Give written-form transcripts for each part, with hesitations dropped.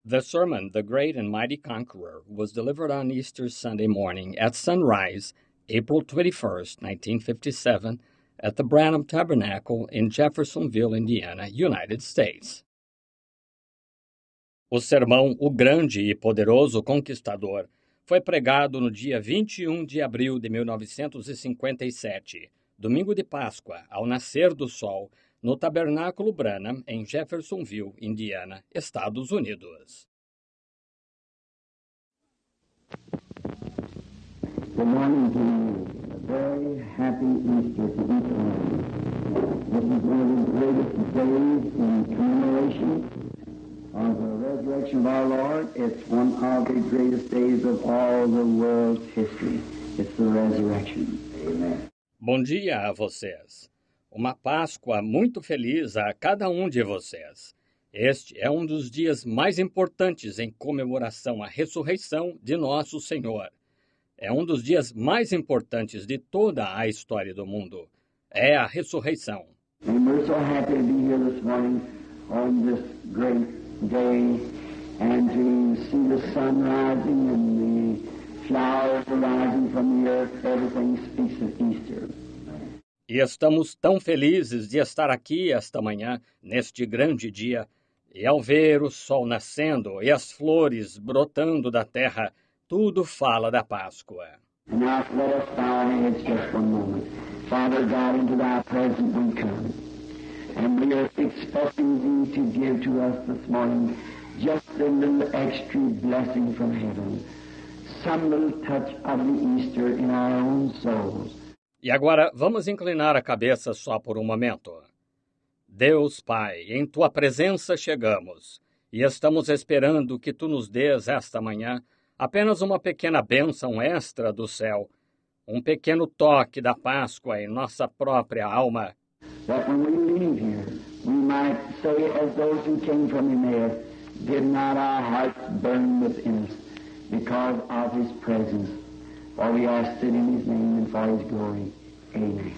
The sermon, The Great and Mighty Conqueror, was delivered on Easter Sunday morning at sunrise, April 21st, 1957, at the Branham Tabernacle in Jeffersonville, Indiana, United States. O sermão O Grande e Poderoso Conquistador foi pregado no dia 21 de abril de 1957, domingo de Páscoa, ao nascer do sol, no Tabernáculo Branham, em Jeffersonville, Indiana, Estados Unidos. Good morning to you. A very happy Easter to each one of you. This is one of the greatest days in commemoration of the resurrection of our Lord. It's one of the greatest days of all the world's history. It's the resurrection. Amen. Bom dia a vocês. Uma Páscoa muito feliz a cada um de vocês. Este é um dos dias mais importantes em comemoração à ressurreição de nosso Senhor. É um dos dias mais importantes de toda a história do mundo. É a ressurreição. And we're so happy to be here this morning on this great day and to see the sun rising and the flowers rising from the earth. Everything speaks of Easter. E estamos tão felizes de estar aqui esta manhã, neste grande dia, e ao ver o sol nascendo e as flores brotando da terra, tudo fala da Páscoa. And now let us bow our heads just one moment. Father God, into thy presence we come. And we are expecting thee to give to us this morning just a little extra blessing from heaven. Some little touch of the Easter in our own souls. E agora vamos inclinar a cabeça só por um momento. Deus Pai, em tua presença chegamos, e estamos esperando que tu nos dês esta manhã apenas uma pequena bênção extra do céu, um pequeno toque da Páscoa em nossa própria alma. That when we leave here, we might say as those who came from Emmaus, did not our hearts burn within us because of his presence? For we ask it in his name and for his glory. Amen.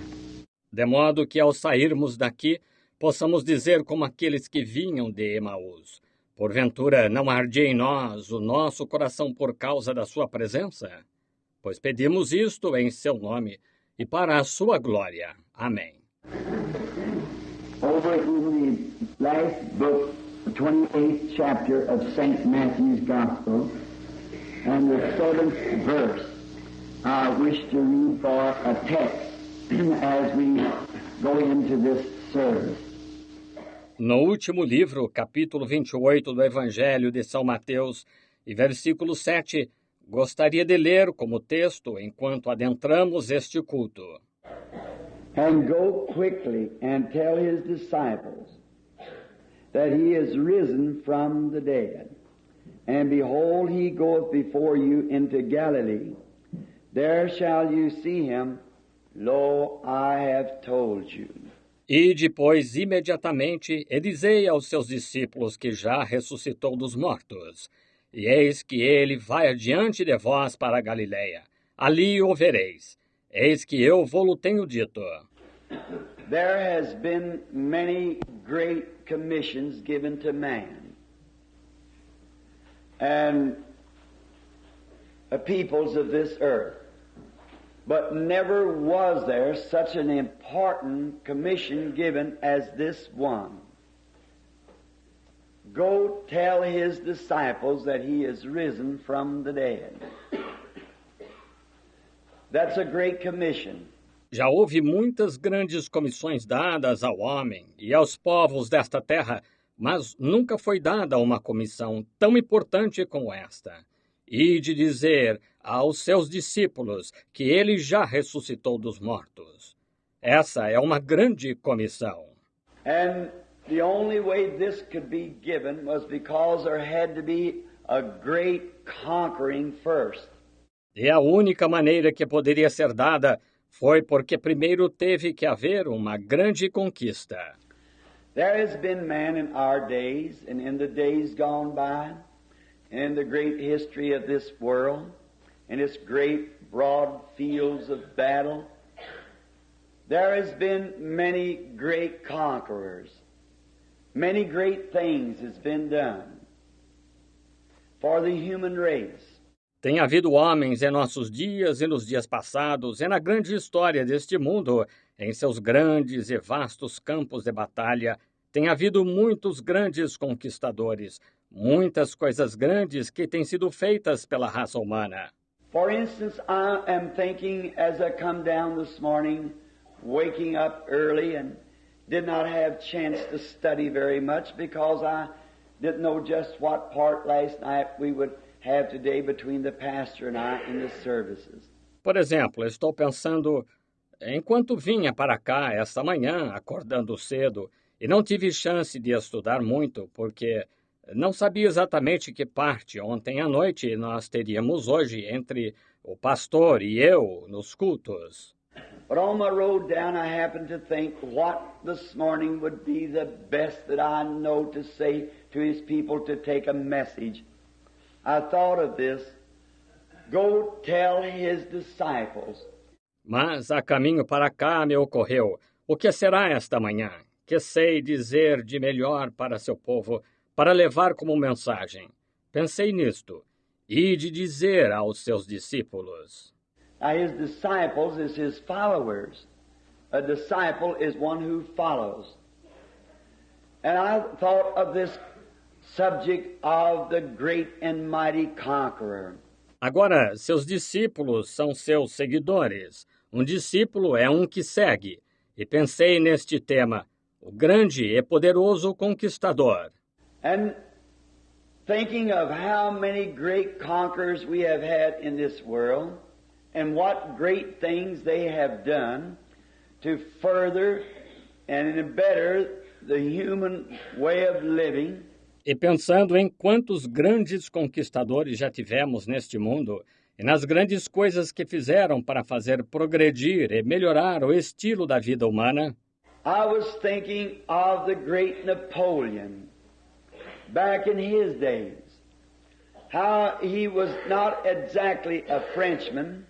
De modo que ao sairmos daqui, possamos dizer como aqueles que vinham de Emaús: porventura não ardia em nós o nosso coração por causa da sua presença? Pois pedimos isto em seu nome e para a sua glória. Amém. Over in the last book, the 28th chapter of St. Matthew's Gospel, and the 7th verse, I wish to read for a text as we go into this service. No último livro, capítulo 28 do Evangelho de São Mateus, e versículo 7, gostaria de ler como texto enquanto adentramos este culto. And go quickly and tell his disciples that he is risen from the dead. And behold, he goeth before you into Galilee. There shall you see him. Lo, I have told you. E depois, imediatamente, e dizei aos seus discípulos que já ressuscitou dos mortos. E eis que ele vai adiante de vós para a Galileia. Ali o vereis. Eis que eu vou-lo tenho dito. There has been many great commissions given to man. And the peoples of this earth. But never was there such an important commission given as this one. Go tell his disciples that he is risen from the dead. That's a great commission. Já houve muitas grandes comissões dadas ao homem e aos povos desta terra, mas nunca foi dada uma comissão tão importante como esta. E de dizer aos seus discípulos que ele já ressuscitou dos mortos. Essa é uma grande comissão. And the only way this could be given was because there had to be a great conquering first. E a única maneira que poderia ser dada foi porque primeiro teve que haver uma grande conquista. There has been man in our days and in the days gone by, in the great history of this world, in its great broad fields of battle, there has been many great conquerors. Many great things has been done. for the human race. Tem havido homens em nossos dias e nos dias passados, e na grande história deste mundo, em seus grandes e vastos campos de batalha, tem havido muitos grandes conquistadores, muitas coisas grandes que têm sido feitas pela raça humana. For instance, I am thinking as I come down this morning, waking up early and did not have chance to study very much because I didn't know just what part last night we would have today between the pastor and I in the services. Por exemplo, estou pensando, enquanto vinha para cá esta manhã, acordando cedo, e não tive chance de estudar muito, porque não sabia exatamente que parte ontem à noite nós teríamos hoje entre o pastor e eu nos cultos. But on my road down, I happened to think what this morning would be the best that I know to say to his people to take a message. I thought of this, go tell his disciples. Mas a caminho para cá me ocorreu, o que será esta manhã? Que sei dizer de melhor para seu povo, para levar como mensagem? Pensei nisto, e de dizer aos seus discípulos. Now his disciples is his followers. A disciple is one who follows. And I thought of this subject of the great and mighty conqueror. Agora, seus discípulos são seus seguidores. Um discípulo é um que segue. E pensei neste tema, o grande e poderoso conquistador. And thinking of how many great conquerors we have had in this world, and what great things they have done to further and better the human way of living. E pensando em quantos grandes conquistadores já tivemos neste mundo, e nas grandes coisas que fizeram para fazer progredir e melhorar o estilo da vida humana, I was thinking of the great Napoleon back in his days. How he was not exactly a Frenchman,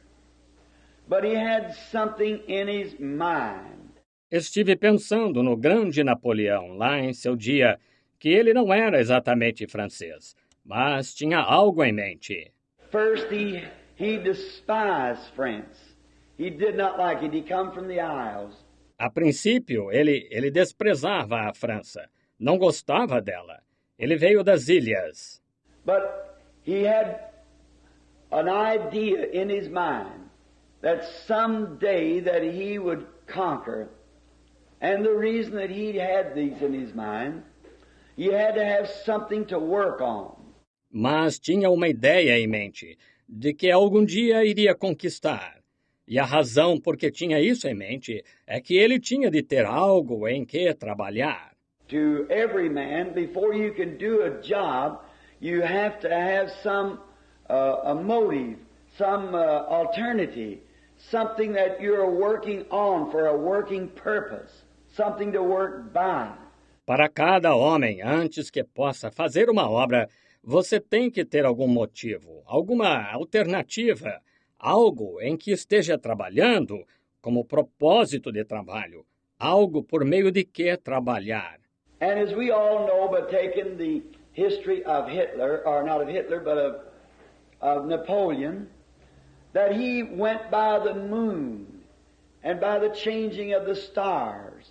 but he had something in his mind. estive pensando no grande Napoleão lá em seu dia, que ele não era exatamente francês, mas tinha algo em mente. First, he despised France. He did not like it. He come from the Isles. A princípio, ele desprezava a França, não gostava dela. Ele veio das ilhas. But he had an idea in his mind that someday that he would conquer. And the reason that he had these in his mind, he had to have something to work on. Mas tinha uma ideia em mente, de que algum dia iria conquistar. E a razão por que tinha isso em mente é que ele tinha de ter algo em que trabalhar. To every man, before you can do a job, you have to have some a motive, some alternative, something that you're working on for a working purpose, something to work by. Para cada homem, antes que possa fazer uma obra, você tem que ter algum motivo, alguma alternativa, algo em que esteja trabalhando como propósito de trabalho, algo por meio de que trabalhar. And as we all know, by taking the history of Hitler, or not of Hitler, but of Napoleon, that he went by the moon and by the changing of the stars.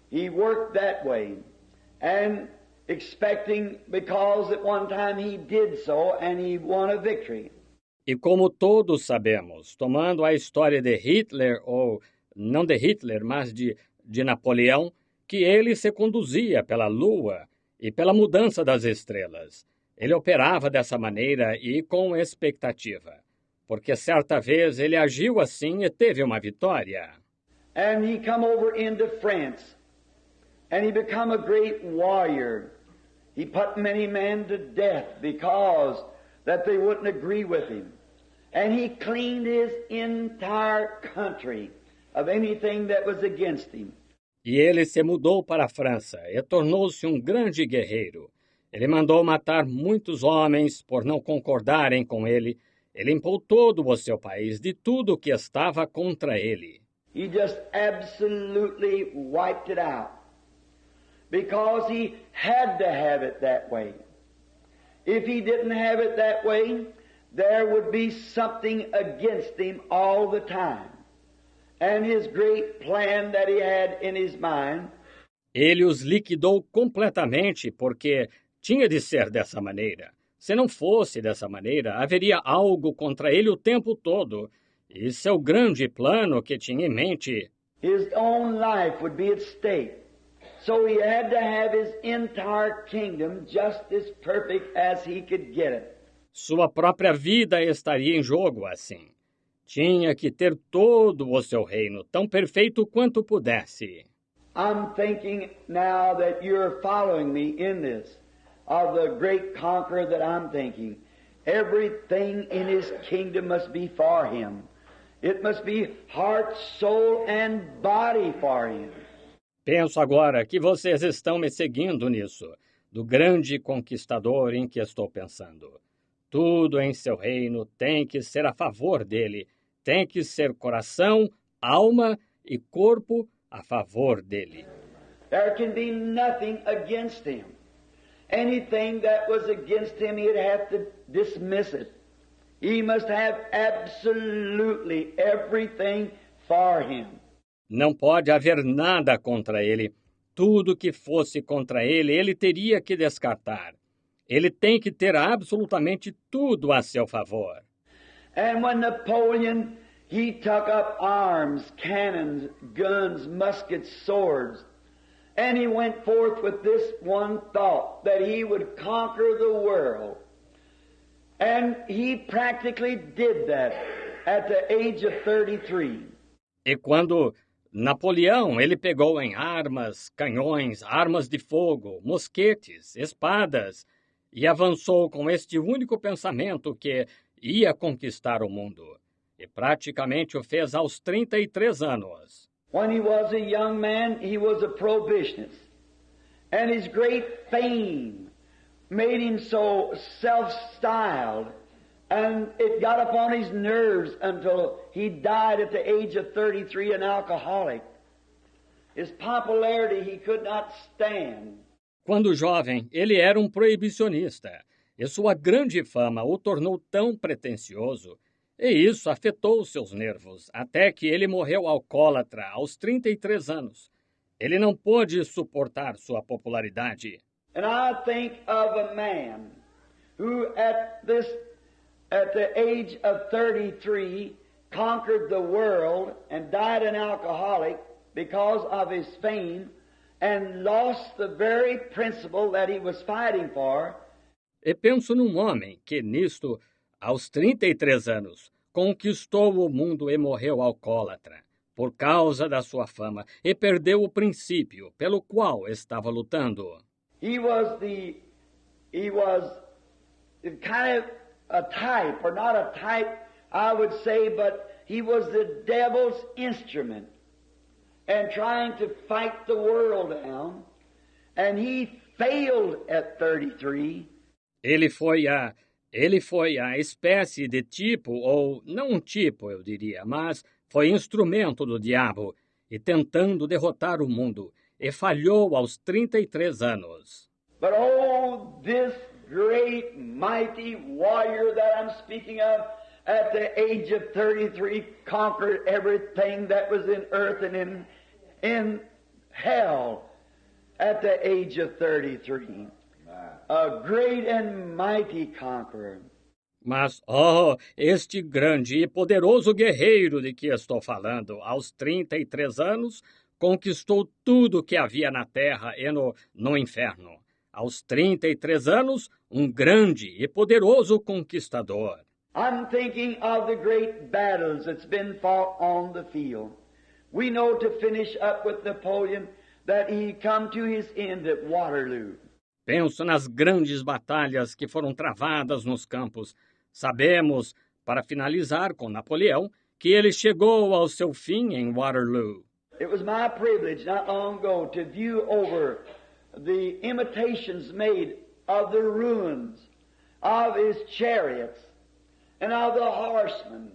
He worked that way and expecting, because at one time he did so and he won a victory. E como todos sabemos, tomando a história de Hitler, ou não de Hitler, mas de Napoleão, que ele se conduzia pela lua e pela mudança das estrelas. Ele operava dessa maneira e com expectativa, porque certa vez ele agiu assim e teve uma vitória. And he come over into France, and he become a great warrior. He put many men to death because that they wouldn't agree with him. And he cleaned his entire country of anything that was against him. E ele se mudou para a França e tornou-se um grande guerreiro. Ele mandou matar muitos homens por não concordarem com ele. Ele limpou todo o seu país de tudo que estava contra ele. He just absolutely wiped it out because he had to have it that way. If he didn't have it that way, there would be something against him all the time. And his great plan that he had in his mind. Ele os liquidou completamente porque tinha de ser dessa maneira. Se não fosse dessa maneira, haveria algo contra ele o tempo todo. E seu grande plano que tinha em mente. His own life would be at stake. So he had to have his entire kingdom just as perfect as he could get it. Sua própria vida estaria em jogo assim. Tinha que ter todo o seu reino tão perfeito quanto pudesse. I'm thinking now that you're following me in this, of the great conqueror that I'm thinking. Everything in his kingdom must be for him. It must be heart, soul, and body for him. Penso agora que vocês estão me seguindo nisso, do grande conquistador em que estou pensando. Tudo em seu reino tem que ser a favor dele, tem que ser coração, alma e corpo a favor dele. There can be nothing against him. Anything that was against him, he'd have to dismiss it. He must have absolutely everything for him. Não pode haver nada contra ele. Tudo que fosse contra ele, ele teria que descartar. Ele tem que ter absolutamente tudo a seu favor. And when Napoleon, he took up arms, cannons, guns, muskets, swords, and he went forth with this one thought, that he would conquer the world. And he practically did that at the age of 33. E quando Napoleão, ele pegou em armas, canhões, armas de fogo, mosquetes, espadas, e avançou com este único pensamento que ia conquistar o mundo. E praticamente o fez aos 33 anos. When he was a young man, he was a prohibitionist. And his great fame made him so self-styled, and it got upon his nerves until he died at the age of 33, an alcoholic. His popularity he could not stand. Quando jovem, ele era um proibicionista, e sua grande fama o tornou tão pretensioso, e isso afetou seus nervos, até que ele morreu alcoólatra aos 33 anos. Ele não pôde suportar sua popularidade. And I think of a man who at the age of 33 conquered the world and died an alcoholic because of his fame and lost the very principle that he was fighting for. E penso num homem que, nisto, aos 33 anos, conquistou o mundo e morreu alcoólatra, por causa da sua fama, e perdeu o princípio pelo qual estava lutando. He was kind of a type, or not a type, I would say, but he was the devil's instrument and trying to fight the world down, and he failed at 33. Ele foi a espécie de tipo, ou não um tipo, eu diria, mas foi instrumento do diabo e tentando derrotar o mundo, e falhou aos 33 anos. But oh, this great, mighty warrior that I'm speaking of, at the age of 33, conquered everything that was in earth and in hell at the age of 33. A great and mighty conqueror. Mas, este grande e poderoso guerreiro de que estou falando, aos 33 anos, conquistou tudo que havia na terra e no inferno. Aos 33 anos, grande e poderoso conquistador. I'm thinking of the great battles that's been fought on the field. We know, to finish up with Napoleon, that he come to his end at Waterloo. Penso nas grandes batalhas que foram travadas nos campos. Sabemos, para finalizar com Napoleão, que ele chegou ao seu fim em Waterloo. It was my privilege not long ago to view over the imitations made of the ruins of his chariots and of the horsemen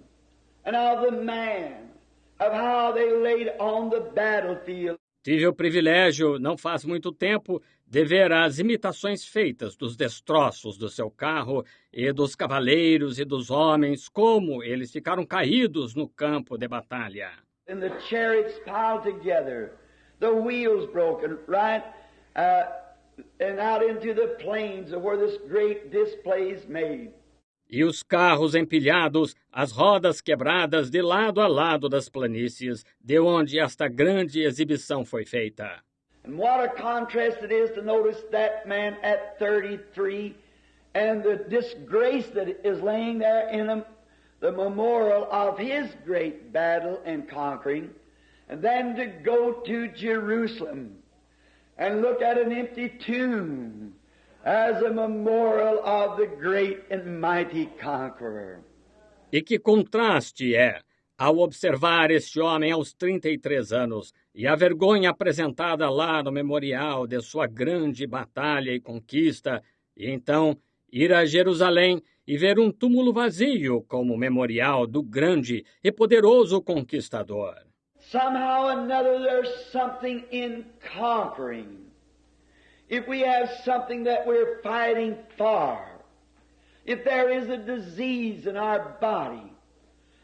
and of the man, of how they laid on the battlefield. Tive o privilégio, não faz muito tempo, de ver as imitações feitas dos destroços do seu carro e dos cavaleiros e dos homens, como eles ficaram caídos no campo de batalha. And the chariots piled together, the wheels broken, right, and out into the plains of where this great display is made. E os carros empilhados, as rodas quebradas de lado a lado das planícies, de onde esta grande exibição foi feita. And what a contrast it is to notice that man at 33 and the disgrace that is laying there in him, the memorial of his great battle and conquering, and then to go to Jerusalem and look at an empty tomb as a memorial of the great and mighty conqueror. E que contraste é, ao observar este homem aos 33 anos e a vergonha apresentada lá no memorial de sua grande batalha e conquista, e então ir a Jerusalém e ver um túmulo vazio como memorial do grande e poderoso conquistador. Somehow or another there's something in conquering. If we have something that we're fighting for, if there is a disease in our body,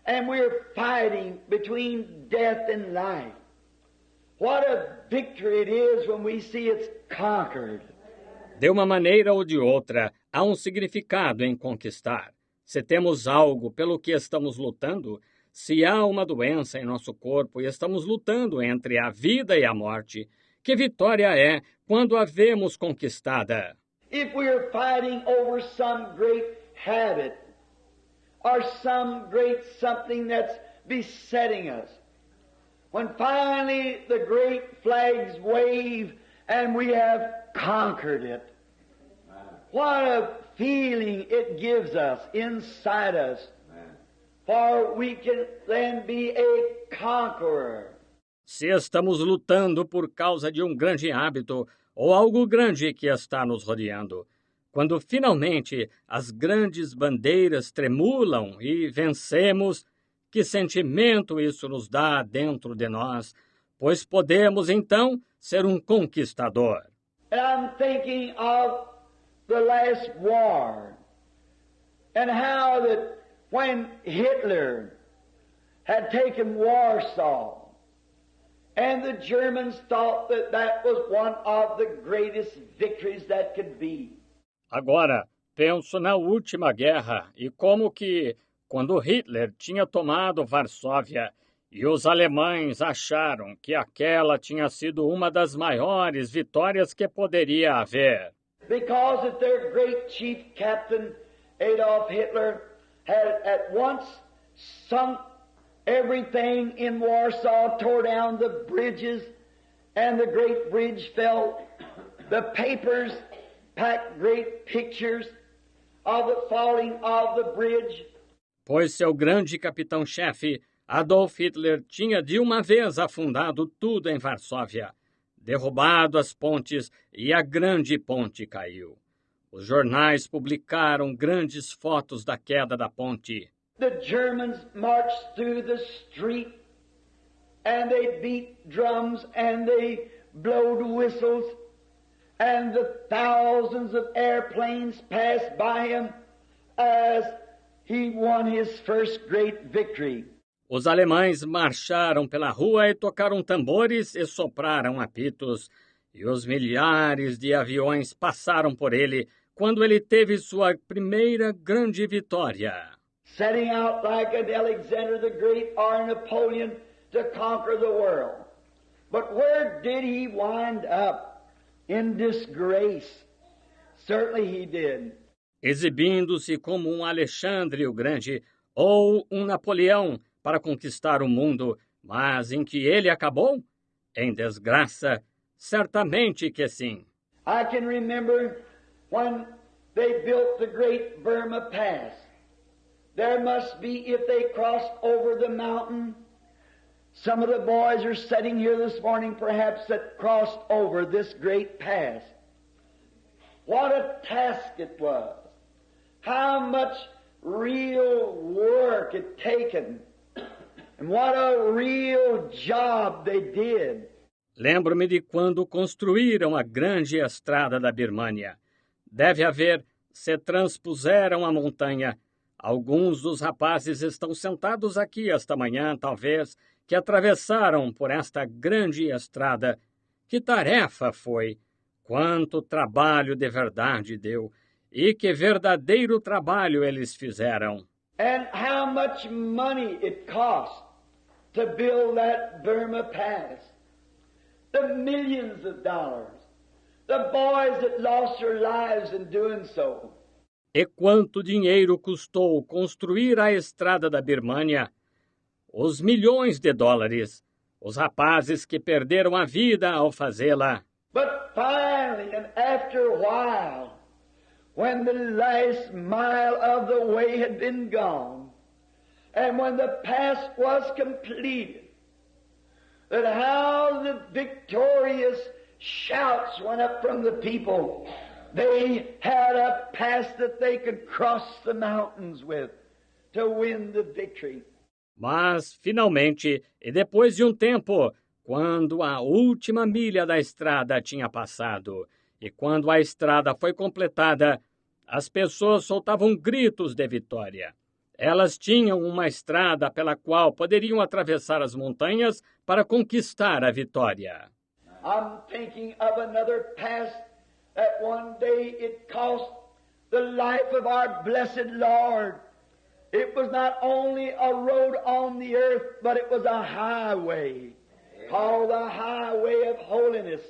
and we're fighting between death and life, what a victory it is when we see it's conquered. De uma maneira ou de outra, há um significado em conquistar. Se temos algo pelo que estamos lutando, se há uma doença em nosso corpo e estamos lutando entre a vida e a morte, que vitória é quando a vemos conquistada? If we're fighting over some great habit, or some great something that's besetting us, when finally the great flags wave and we have conquered it, what a feeling it gives us inside us, for we can then be a conqueror. Se estamos lutando por causa de um grande hábito ou algo grande que está nos rodeando, quando finalmente as grandes bandeiras tremulam e vencemos, que sentimento isso nos dá dentro de nós, pois podemos então ser um conquistador. And I'm thinking of the last war and how that when Hitler had taken Warsaw, and the Germans thought that that was one of the greatest victories that could be. Agora, penso na última guerra e como que, quando Hitler tinha tomado Varsóvia e os alemães acharam que aquela tinha sido uma das maiores vitórias que poderia haver. Because that their great chief captain, Adolf Hitler, had at once sunk everything in Warsaw, tore down the bridges, and the great bridge fell. The papers packed great pictures of the falling of the bridge. Pois seu grande capitão-chefe, Adolf Hitler, tinha de uma vez afundado tudo em Varsóvia, derrubado as pontes e a grande ponte caiu. Os jornais publicaram grandes fotos da queda da ponte. The Germans marched through the street and they beat drums and they blowed whistles and the thousands of airplanes passed by him as he won his first great victory. Os alemães marcharam pela rua e tocaram tambores e sopraram apitos, e os milhares de aviões passaram por ele quando ele teve sua primeira grande vitória. Setting out like an Alexander the Great or Napoleon to conquer the world. But where did he wind up? In disgrace. Certainly he did. Exibindo-se como um Alexandre o Grande ou um Napoleão para conquistar o mundo, mas em que ele acabou? Em desgraça, certamente que sim. I can remember when they built the great Burma Pass. There must be, if they crossed over the mountain, some of the boys are sitting here this morning perhaps that crossed over this great pass. What a task it was. How much real work it taken. And what a real job they did. Lembro-me de quando construíram a grande estrada da Birmânia. Deve haver, se transpuseram a montanha. Alguns dos rapazes estão sentados aqui esta manhã, talvez, que atravessaram por esta grande estrada. Que tarefa foi! Quanto trabalho de verdade deu! E que verdadeiro trabalho eles fizeram! And how much money it cost to build that Burma Pass. The millions of dollars. The boys that lost their lives in doing so. E quanto dinheiro custou construir a estrada da Birmânia? Os milhões de dólares. Os rapazes que perderam a vida ao fazê-la. But finally, and after a while, when the last mile of the way had been gone, and when the pass was completed, that how the victorious shouts went up from the people. They had a pass that they could cross the mountains with to win the victory. Mas, finalmente, e depois de um tempo, quando a última milha da estrada tinha passado e quando a estrada foi completada, as pessoas soltavam gritos de vitória. Elas tinham uma estrada pela qual poderiam atravessar as montanhas para conquistar a vitória. I'm thinking of another pass that one day it cost the life of our blessed Lord. It was not only a road on the earth, but it was a highway, called the Highway of Holiness.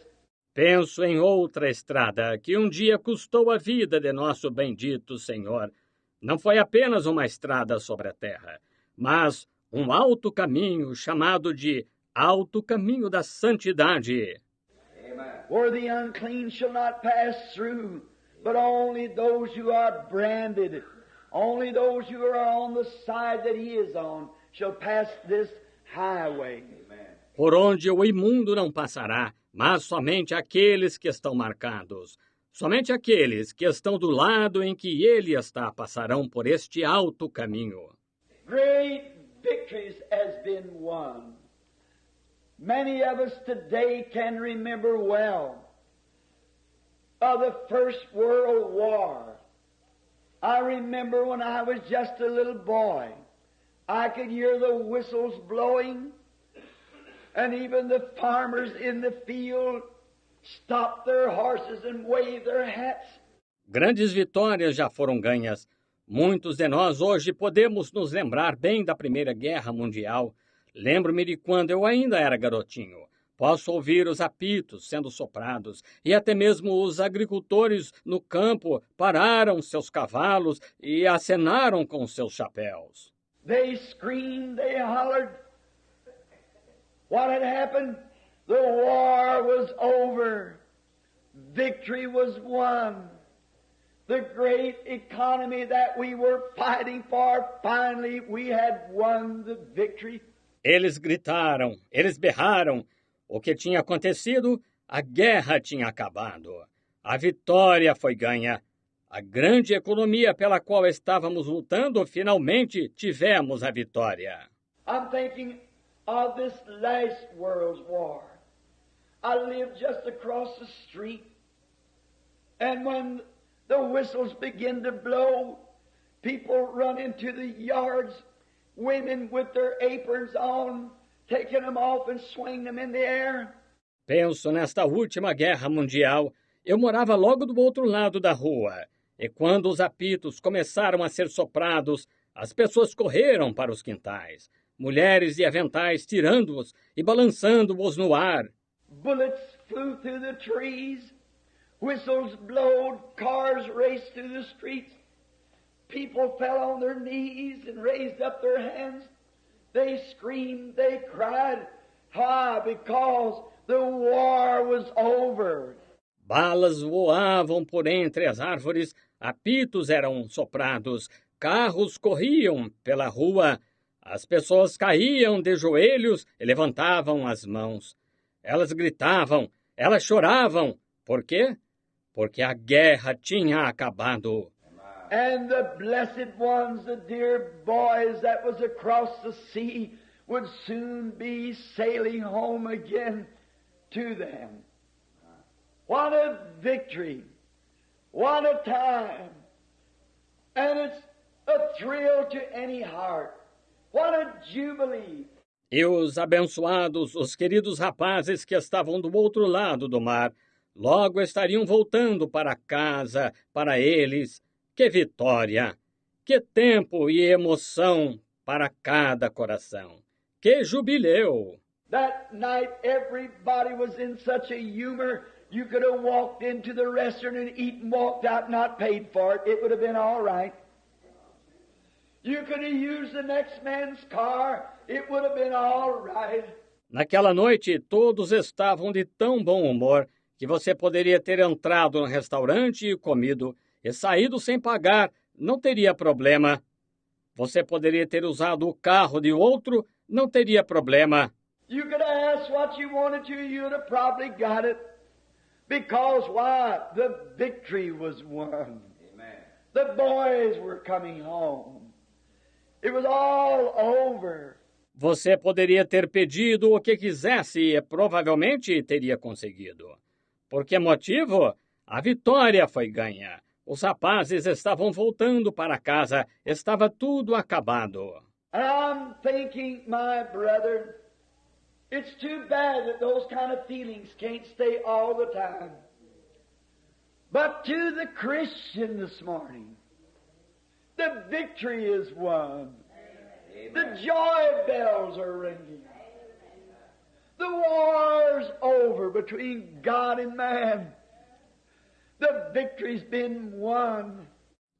Penso em outra estrada que um dia custou a vida de nosso bendito Senhor. Não foi apenas uma estrada sobre a terra, mas um alto caminho chamado de Alto Caminho da Santidade. Where the unclean shall not pass through, but only those who are branded, only those who are on the side that he is on, shall pass this highway. Por onde o imundo não passará, mas somente aqueles que estão marcados. Somente aqueles que estão do lado em que ele está passarão por este alto caminho. Great victories has been won. Many of us today can remember well of the First World War. I remember when I was just a little boy, I could hear the whistles blowing, and even the farmers in the field stopped their horses and waved their hats. Grandes vitórias já foram ganhas. Muitos de nós hoje podemos nos lembrar bem da Primeira Guerra Mundial. Lembro-me de quando eu ainda era garotinho. Posso ouvir os apitos sendo soprados e até mesmo os agricultores no campo pararam seus cavalos e acenaram com seus chapéus. They screamed, they hollered. What had happened? The war was over. Victory was won. The great economy that we were fighting for, finally we had won the victory. Eles gritaram, eles berraram. O que tinha acontecido? A guerra tinha acabado. A vitória foi ganha. A grande economia pela qual estávamos lutando, finalmente tivemos a vitória. I'm thinking of this last World War. I lived just across the street. And when the whistles begin to blow, people run into the yards, women with their aprons on, taking them off and swinging them in the air. Penso nesta última guerra mundial. Eu morava logo do outro lado da rua. E quando os apitos começaram a ser soprados, as pessoas correram para os quintais. Mulheres de aventais tirando-os e balançando-os no ar. Bullets flew through the trees. Whistles blowed. Cars raced through the streets. People fell on their knees and raised up their hands. They screamed, they cried. Why? Because the war was over. Balas voavam por entre as árvores, apitos eram soprados, carros corriam pela rua, as pessoas caíam de joelhos e levantavam as mãos. Elas gritavam, elas choravam. Por quê? Porque a guerra tinha acabado. And the blessed ones, the dear boys that was across the sea, would soon be sailing home again to them. What a victory! What a time! And it's a thrill to any heart. What a jubilee! E os abençoados, os queridos rapazes que estavam do outro lado do mar, logo estariam voltando para casa, para eles. Que vitória! Que tempo e emoção para cada coração! Que jubileu! That night everybody was in such a humor, you could have walked into the restaurant and eaten, walked out, not paid for it. It would have been all right. You could have used the next man's car. It would have been all right. Naquela noite, todos estavam de tão bom humor que você poderia ter entrado no restaurante e comido e saído sem pagar, não teria problema. Você poderia ter usado o carro de outro, não teria problema. You could have asked what you wanted to, you would have probably got it. Because why? The victory was won. Amen. The boys were coming home. It was all over. Você poderia ter pedido o que quisesse e provavelmente teria conseguido. Por que motivo? A vitória foi ganha. Os rapazes estavam voltando para casa. Estava tudo acabado. And I'm thinking, my brother, it's too bad that those kind of feelings can't stay all the time. But to the Christian this morning, the victory is won. Amen. The joy bells are ringing. The war's over between God and man. The victory's been won.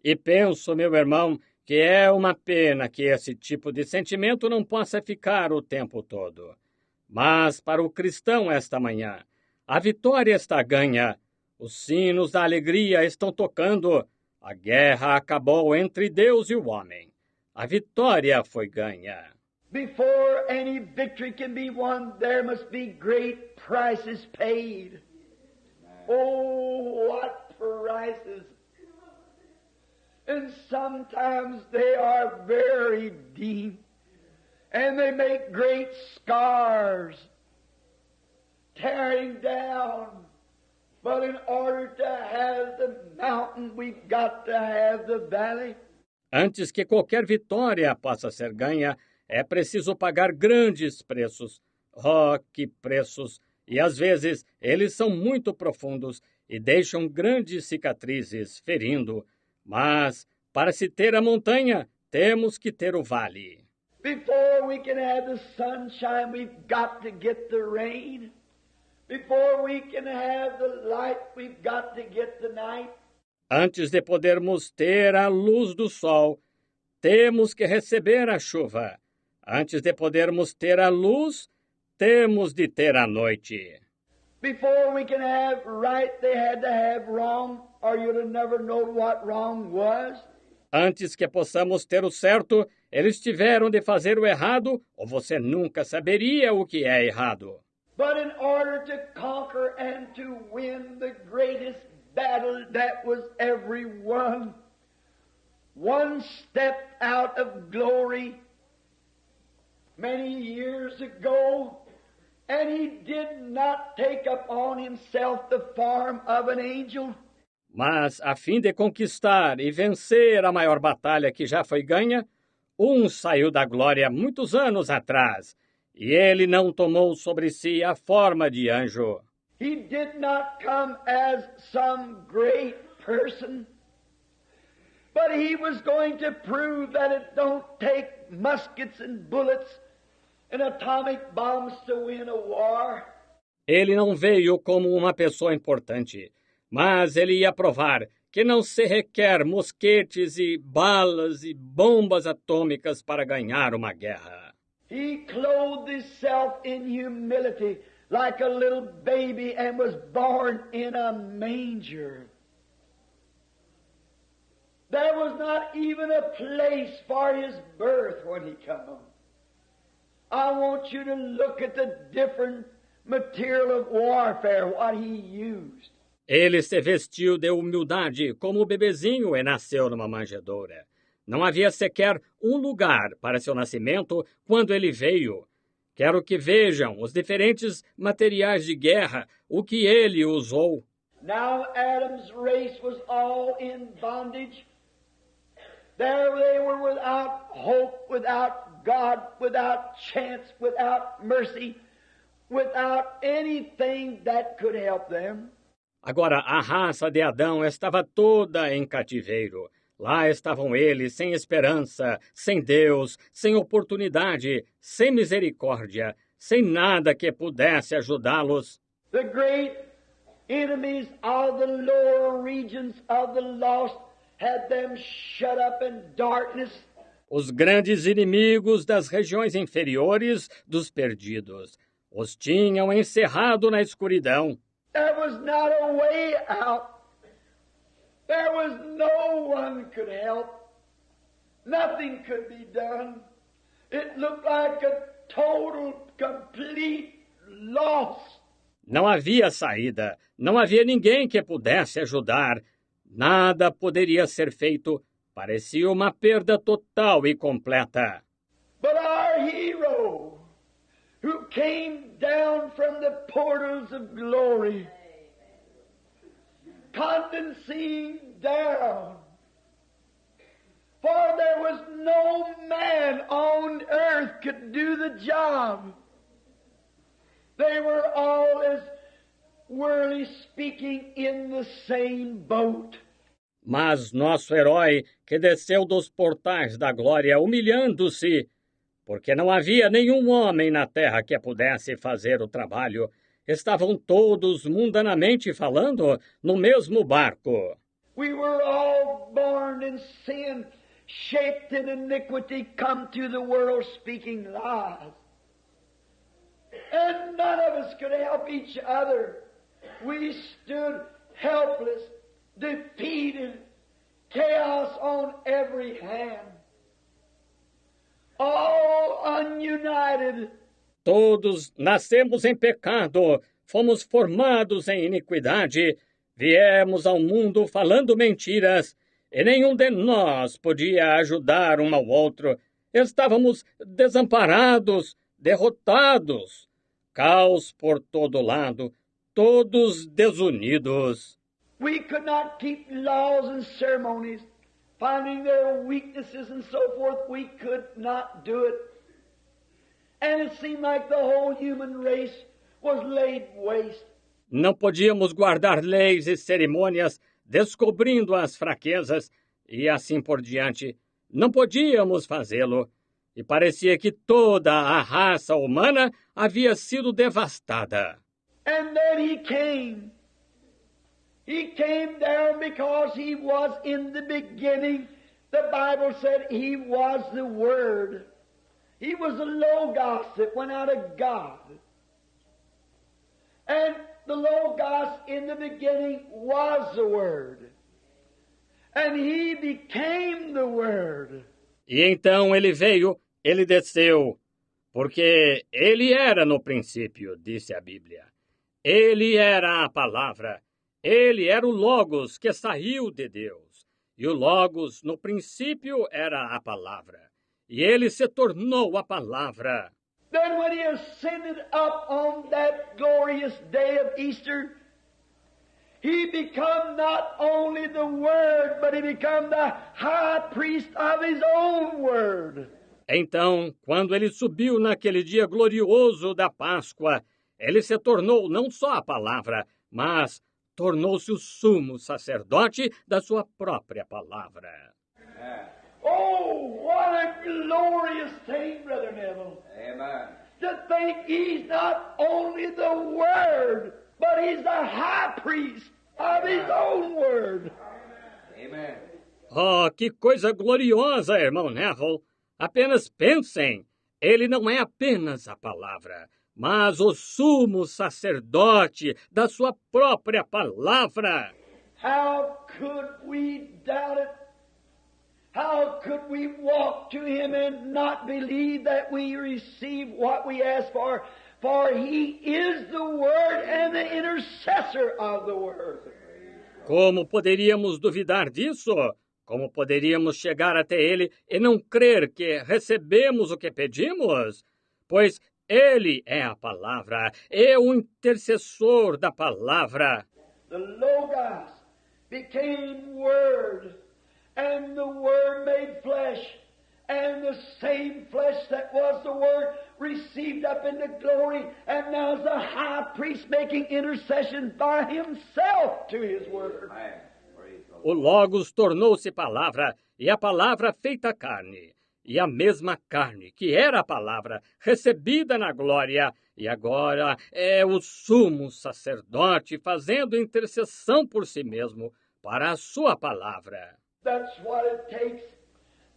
E penso, meu irmão, que é uma pena que esse tipo de sentimento não possa ficar o tempo todo. Mas para o cristão esta manhã, a vitória está ganha. Os sinos da alegria estão tocando. A guerra acabou entre Deus e o homem. A vitória foi ganha. Before any victory can be won, there must be great prices paid. Oh, what prices! And sometimes they are very deep, and they make great scars, tearing down. But in order to have the mountain, we've got to have the valley. Antes que qualquer vitória possa ser ganha, é preciso pagar grandes preços. Oh, que preços! E às vezes eles são muito profundos e deixam grandes cicatrizes, ferindo. Mas, para se ter a montanha, temos que ter o vale. Before we can have the sunshine, we've got to get the rain. Before we can have the light, we've got to get the night. Antes de podermos ter a luz do sol, temos que receber a chuva. Antes de podermos ter a luz, temos de ter a noite. Before we can have right, they had to have wrong, or you'd have never known what wrong was. Antes que possamos ter o certo, eles tiveram de fazer o errado, ou você nunca saberia o que é errado. But in order to conquer and to win the greatest battle that was ever won, one stepped out of glory many years ago, and he did not take upon himself the form of an angel. Mas, a fim de conquistar e vencer a maior batalha que já foi ganha, saiu da glória muitos anos atrás, e ele não tomou sobre si a forma de anjo. He did not come as some great person, but he was going to prove that it don't take muskets and bullets and atomic bombs to win a war. Ele não veio como uma pessoa importante, mas ele ia provar que não se requer mosquetes e balas e bombas atômicas para ganhar uma guerra. He clothed himself in humility like a little baby and was born in a manger. There was not even a place for his birth when he came. I want you to look at the different material of warfare, what he used. Ele se vestiu de humildade como o bebezinho e nasceu numa manjedoura. Não havia sequer um lugar para seu nascimento quando ele veio. Quero que vejam os diferentes materiais de guerra, o que ele usou. Now Adam's race was all in bondage. There they were without hope, without God, without chance, without mercy, without anything that could help them. Agora, a raça de Adão estava toda em cativeiro. Lá estavam eles, sem esperança, sem Deus, sem oportunidade, sem misericórdia, sem nada que pudesse ajudá-los. The great enemies of the lower regions of the lost had them shut up in darkness. Os grandes inimigos das regiões inferiores dos perdidos os tinham encerrado na escuridão. There was not a way out. There was no one could help. Nothing could be done. It looked like a total, complete loss. Não havia saída, não havia ninguém que pudesse ajudar. Nada poderia ser feito. Parecia uma perda total e completa. But our hero, who came down from the portals of glory, condescending down, for there was no man on earth could do the job. They were all, as worldly speaking, in the same boat. Mas nosso herói, que desceu dos portais da glória humilhando-se, porque não havia nenhum homem na terra que pudesse fazer o trabalho, estavam todos, mundanamente falando, no mesmo barco. We were all born in sin, shaped in iniquity, come to the world speaking lies. And none of us could help each other. We stood helpless, defeated, chaos on every hand. All ununited. Todos nascemos em pecado, fomos formados em iniquidade, viemos ao mundo falando mentiras, e nenhum de nós podia ajudar um ao outro. Estávamos desamparados, derrotados, caos por todo lado, todos desunidos. We could not keep laws and ceremonies, finding their weaknesses and so forth. We could not do it. And it seemed like the whole human race was laid waste. Não podíamos guardar leis e cerimônias, descobrindo as fraquezas e assim por diante. Não podíamos fazê-lo. E parecia que toda a raça humana havia sido devastada. And then he came. He came down because he was in the beginning. The Bible said he was the Word. He was the Logos that went out of God. And the Logos in the beginning was the Word. And he became the Word. E então ele veio, ele desceu, porque ele era no princípio, disse a Bíblia. Ele era a palavra, ele era o Logos que saiu de Deus. E o Logos no princípio era a palavra. E ele se tornou a palavra. Then when he ascended up on that glorious day of Easter, he became not only the Word, but he became the high priest of his own Word. Então, quando ele subiu naquele dia glorioso da Páscoa, ele se tornou não só a palavra, mas tornou-se o sumo sacerdote da sua própria palavra. Oh, what a glorious thing, Brother Neville. Amen. To think he's not only the Word, but he's the high priest of his own Word. Amen. Oh, que coisa gloriosa, irmão Neville! Apenas pensem, ele não é apenas a palavra, mas o sumo sacerdote da sua própria palavra. How could we doubt it? How could we walk to him and not believe that we receive what we ask for? For he is the Word and the intercessor of the Word. Como poderíamos duvidar disso? Como poderíamos chegar até ele e não crer que recebemos o que pedimos? Pois Ele é a palavra, é o intercessor da palavra. The Logos became Word, and the Word made flesh, and the same flesh that was the Word received up into glory, and now is the high priest making intercession by himself to his Word. O Logos tornou-se palavra, e a palavra feita carne. E a mesma carne, que era a palavra, recebida na glória, e agora é o sumo sacerdote fazendo intercessão por si mesmo para a sua palavra. That's what it takes.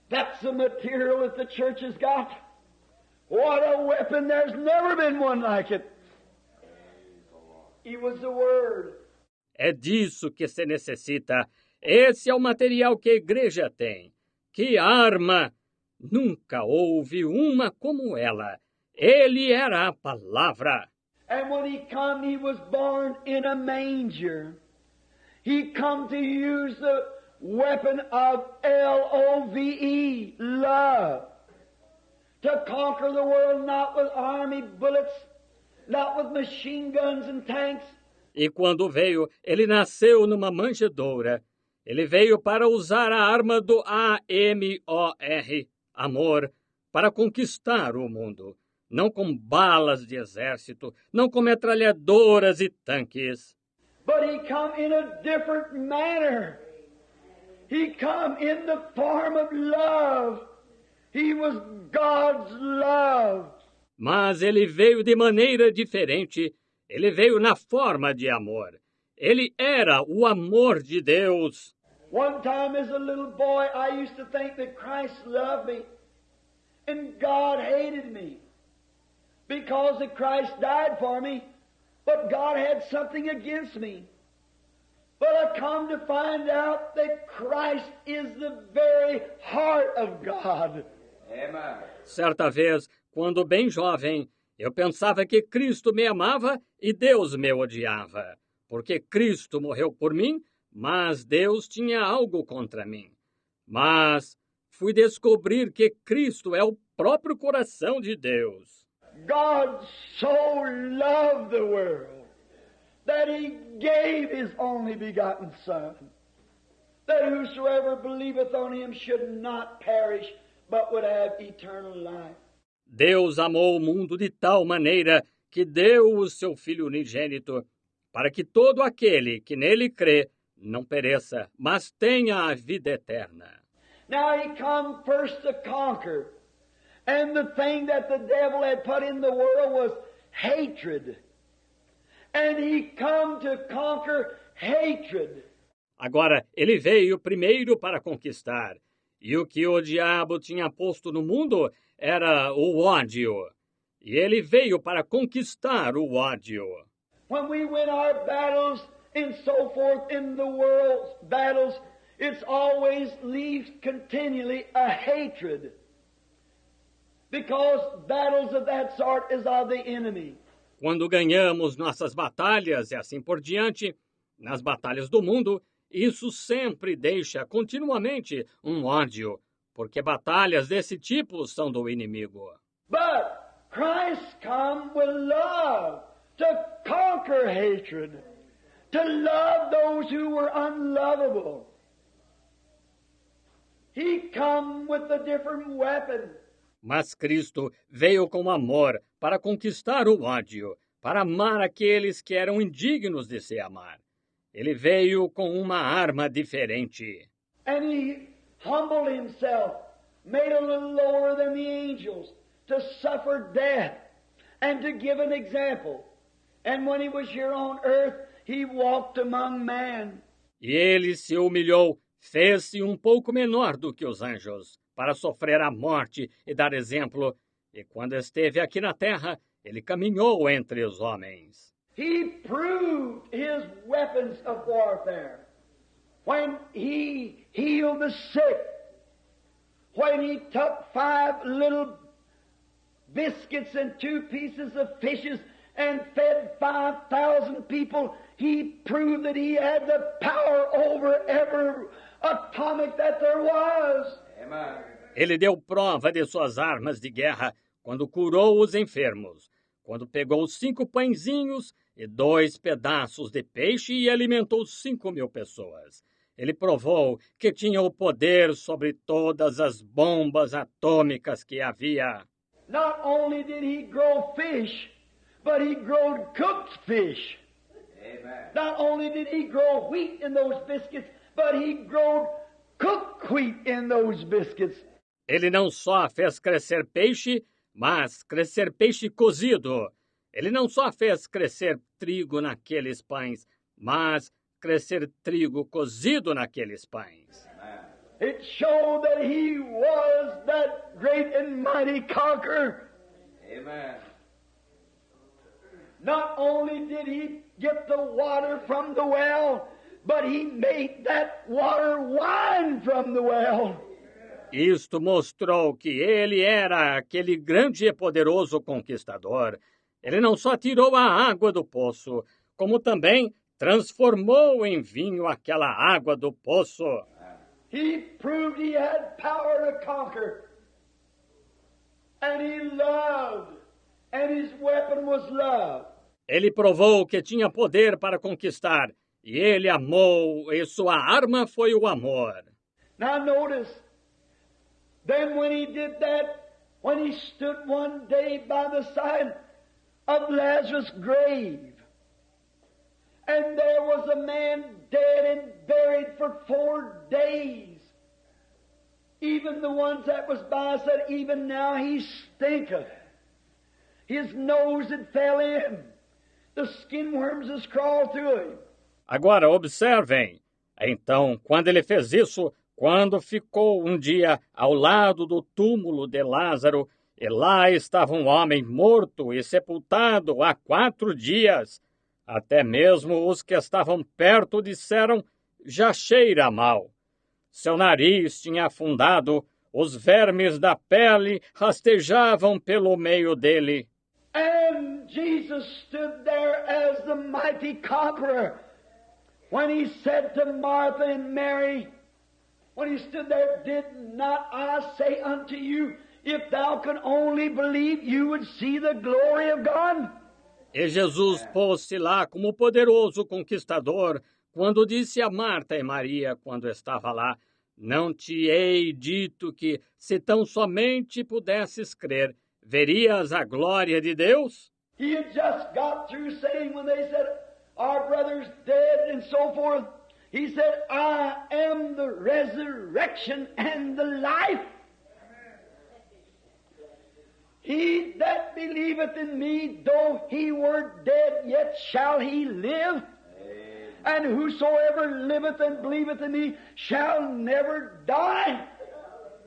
That's the material that the church has got. What a weapon. There's never been one like it. He was the Word. É disso que se necessita. Esse é o material que a igreja tem. Que arma! Nunca houve uma como ela. Ele era a palavra. And when he come, he was born in a manger. He come to use the weapon of L-O-V-E, love, to conquer the world not with army bullets, not with machine guns and tanks. E quando veio, ele nasceu numa manjedoura. Ele veio para usar a arma do A-M-O-R, amor, para conquistar o mundo. Não com balas de exército, não com metralhadoras e tanques. But he come in a different manner. He come in the form of love. He was God's love. Mas ele veio de maneira diferente. Ele veio na forma de amor. Ele era o amor de Deus. One time as a little boy, I used to think that Christ loved me and God hated me because that Christ died for me, but God had something against me. But I come to find out that Christ is the very heart of God. Amen. Certa vez, quando bem jovem, eu pensava que Cristo me amava e Deus me odiava, porque Cristo morreu por mim, mas Deus tinha algo contra mim. Mas fui descobrir que Cristo é o próprio coração de Deus. God so loved the world that He gave His only begotten Son, that whosoever believeth on Him should not perish, but would have eternal life. Deus amou o mundo de tal maneira que deu o seu Filho unigênito, para que todo aquele que nele crê não pereça, mas tenha a vida eterna. Now He come first to conquer, and the thing that the devil had put in the world was hatred. And He come to conquer hatred. Agora, ele veio primeiro para conquistar, e o que o diabo tinha posto no mundo era o ódio. E ele veio para conquistar o ódio. When we win our battles and so forth in the world's battles, it's always leaves continually a hatred. Because battles of that sort is of the enemy. Quando ganhamos nossas batalhas e assim por diante, nas batalhas do mundo, isso sempre deixa continuamente um ódio, porque batalhas desse tipo são do inimigo. But Christ come with love to conquer hatred, to love those who were unlovable. He come with a different weapon. Mas Cristo veio com amor para conquistar o ódio, para amar aqueles que eram indignos de se amar. Ele veio com uma arma diferente. And He humbled Himself, made a little lower than the angels, to suffer death and to give an example. And when He was here on earth, He walked among men. E ele se humilhou, fez-se um pouco menor do que os anjos, para sofrer a morte e dar exemplo. E quando esteve aqui na terra, ele caminhou entre os homens. He proved His weapons of warfare when He healed the sick, when He took 5 little biscuits and 2 pieces of fishes and fed 5,000 people. He proved that He had the power over every atomic that there was. Amen. Ele deu prova de suas armas de guerra quando curou os enfermos, quando pegou 5 pãezinhos e 2 pedaços de peixe e alimentou 5.000 pessoas. Ele provou que tinha o poder sobre todas as bombas atômicas que havia. Not only did he grow fish, but he growed cooked fish. Amen. Not only did he grow wheat in those biscuits, but he growed cooked wheat in those biscuits. Ele não só fez crescer peixe, mas crescer peixe cozido. Ele não só fez crescer trigo naqueles pães, mas crescer trigo cozido naqueles pães. It showed that he was that great and mighty conqueror. Amen. Not only did he get the water from the well, but he made that water wine from the well. Isto mostrou que ele era aquele grande e poderoso conquistador. Ele não só tirou a água do poço, como também transformou em vinho aquela água do poço. He proved he had power to conquer. And he loved. And his weapon was love. Ele provou que tinha poder para conquistar. E ele amou, e sua arma foi o amor. Now notice, then when he did that, when he stood one day by the side of Lazarus' grave, and there was a man dead and buried for 4 days. Even the ones that was by said, even now he stinketh. His nose had fell in. The skin worms has crawled through him. Agora, observem. Então, quando ele fez isso, quando ficou um dia ao lado do túmulo de Lázaro, e lá estava um homem morto e sepultado há 4 dias, até mesmo os que estavam perto disseram, já cheira mal. Seu nariz tinha afundado, os vermes da pele rastejavam pelo meio dele. And Jesus stood there as the mighty conqueror. When he said to Martha and Mary, when he stood there, did not I say unto you, if thou could only believe, you would see the glory of God? E Jesus pôs-se lá como poderoso conquistador, quando disse a Marta e Maria, quando estava lá, não te hei dito que, se tão somente pudesses crer, verias a glória de Deus? He had just got through saying when they said, our brother's dead and so forth, he said, I am the resurrection and the life. He that believeth in me, though he were dead, yet shall he live. And whosoever liveth and believeth in me shall never die.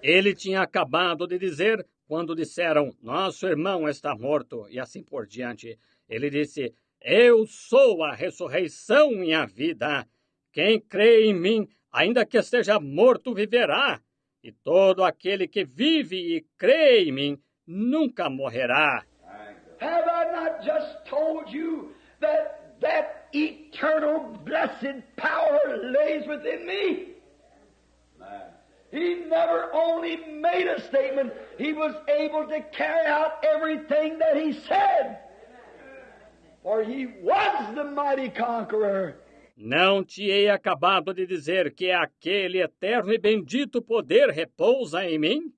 Ele tinha acabado de dizer, quando disseram, nosso irmão está morto, e assim por diante. Ele disse, eu sou a ressurreição e a vida. Quem crê em mim, ainda que esteja morto, viverá. E todo aquele que vive e crê em mim, nunca morrerá. Have I not just told you that eternal blessed power lays within me? He never only made a statement, he was able to carry out everything that he said. For he was the mighty conqueror. Não te hei acabado de dizer que aquele eterno e bendito poder repousa em mim?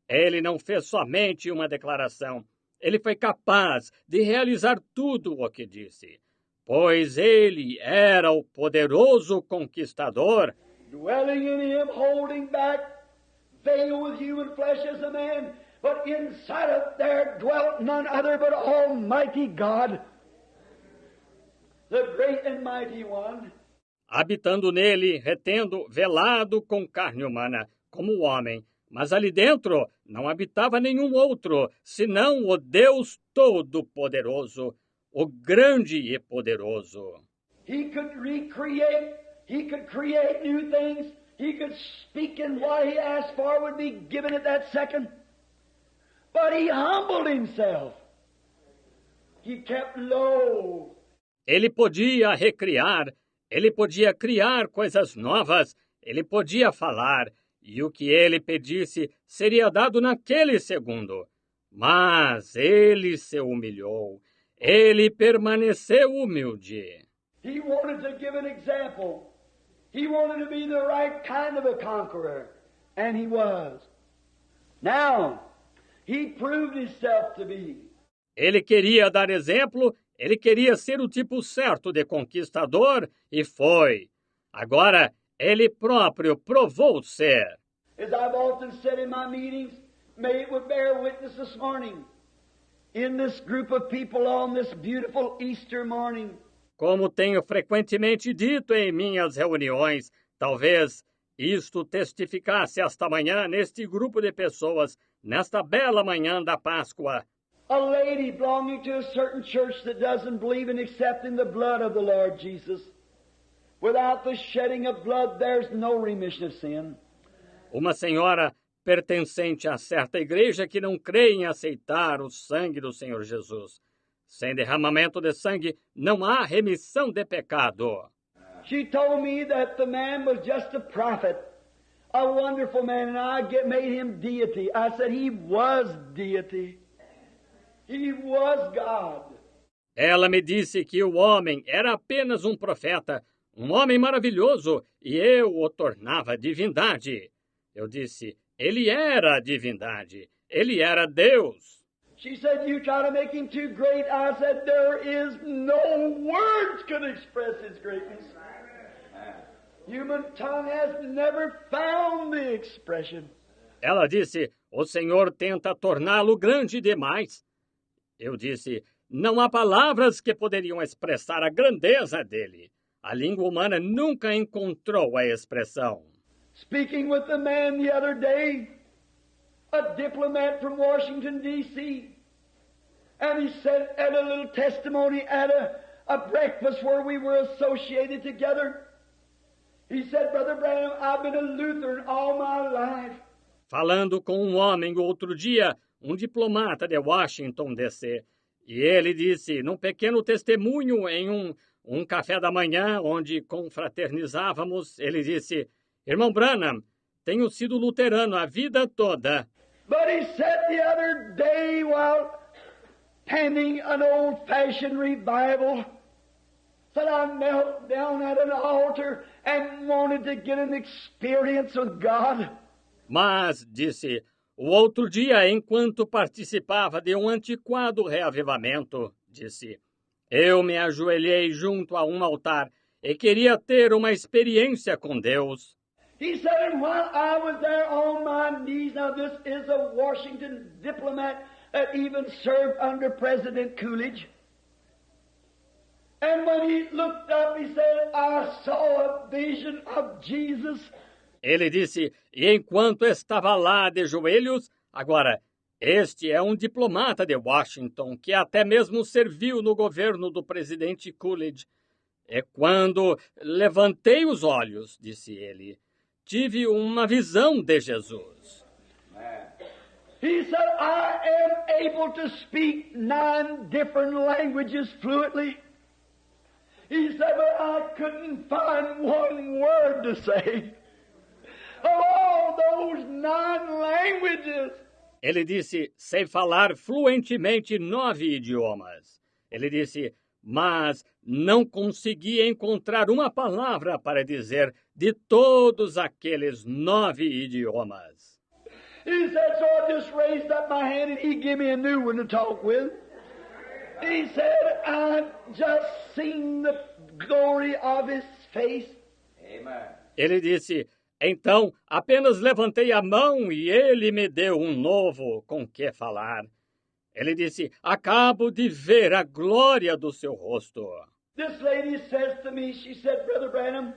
Ele não fez somente uma declaração. Ele foi capaz de realizar tudo o que disse. Pois ele era o poderoso conquistador. Dwelling in him, holding back, veiled with human flesh as a man, but inside of there dwelt none other but Almighty God, the great and mighty one. Habitando nele, retendo, velado com carne humana, como o homem. Mas ali dentro não habitava nenhum outro, senão o Deus Todo-Poderoso, o grande e poderoso. He could recreate, he could create new things, he could speak, and what he asked for would be given at that second. But he humbled himself. He kept low. Ele podia recriar, ele podia criar coisas novas, ele podia falar, e o que ele pedisse seria dado naquele segundo. Mas ele se humilhou, ele permaneceu humilde. He wanted to give an example. He wanted to be the right kind of a conqueror, and he was. Now, he proved himself to be. Ele queria dar exemplo, ele queria ser o tipo certo de conquistador, e foi. Agora, ele próprio provou ser. As I've often said in my meetings, may it would bear witness this morning, in this group of people on this beautiful Easter morning. Como tenho frequentemente dito em minhas reuniões, talvez isto testificasse esta manhã neste grupo de pessoas, nesta bela manhã da Páscoa. A lady belonging to a certain church that doesn't believe in accepting the blood of the Lord Jesus. Without the shedding of blood, there's no remission of sin. Uma senhora pertencente a certa igreja que não crê em aceitar o sangue do Senhor Jesus. Sem derramamento de sangue, não há remissão de pecado. She told me that the man was just a prophet, a wonderful man, and I made him deity. I said he was deity. He was God. Ela me disse que o homem era apenas um profeta, um homem maravilhoso, e eu o tornava divindade. Eu disse, ele era a divindade, ele era Deus. She said, you try to make him too great. I said, there is no words can express his greatness. Human tongue has never found the expression. Ela disse, o Senhor tenta torná-lo grande demais. Eu disse, não há palavras que poderiam expressar a grandeza dele. A língua humana nunca encontrou a expressão. Speaking with a man the other day, a diplomat from Washington, D.C., and he said at a little testimony at a breakfast where we were associated together, he said, Brother Branham, I've been a Lutheran all my life. Falando com um homem outro dia, um diplomata de Washington, D.C., e ele disse, num pequeno testemunho em um café da manhã onde confraternizávamos, ele disse, Irmão Branham, tenho sido luterano a vida toda. But he said the other day while attending an old-fashioned revival, said I knelt down at an altar and wanted to get an experience with God. Mas, disse, o outro dia, enquanto participava de um antiquado reavivamento, disse, eu me ajoelhei junto a um altar e queria ter uma experiência com Deus. He said, and while I was there on my knees, now this is a Washington diplomat that even served under President Coolidge. And when he looked up, he said, I saw a vision of Jesus. Ele disse, e enquanto estava lá de joelhos, agora, este é um diplomata de Washington que até mesmo serviu no governo do presidente Coolidge. E quando levantei os olhos, disse ele, tive uma visão de Jesus. He said, I am able to speak 9 different languages fluently. He said, but I couldn't find one word to say. Of all those 9 languages. Ele disse, sei falar fluentemente 9 idiomas. Ele disse, mas não consegui encontrar uma palavra para dizer de todos aqueles 9 idiomas. He said, so I just raised up my hand and he gave me a new one to talk with. He said, I just seen the glory of his face. Amen. Ele disse, então apenas levantei a mão e ele me deu um novo com que falar. Ele disse, acabo de ver a glória do seu rosto. This lady says to me, she said, Brother Branham,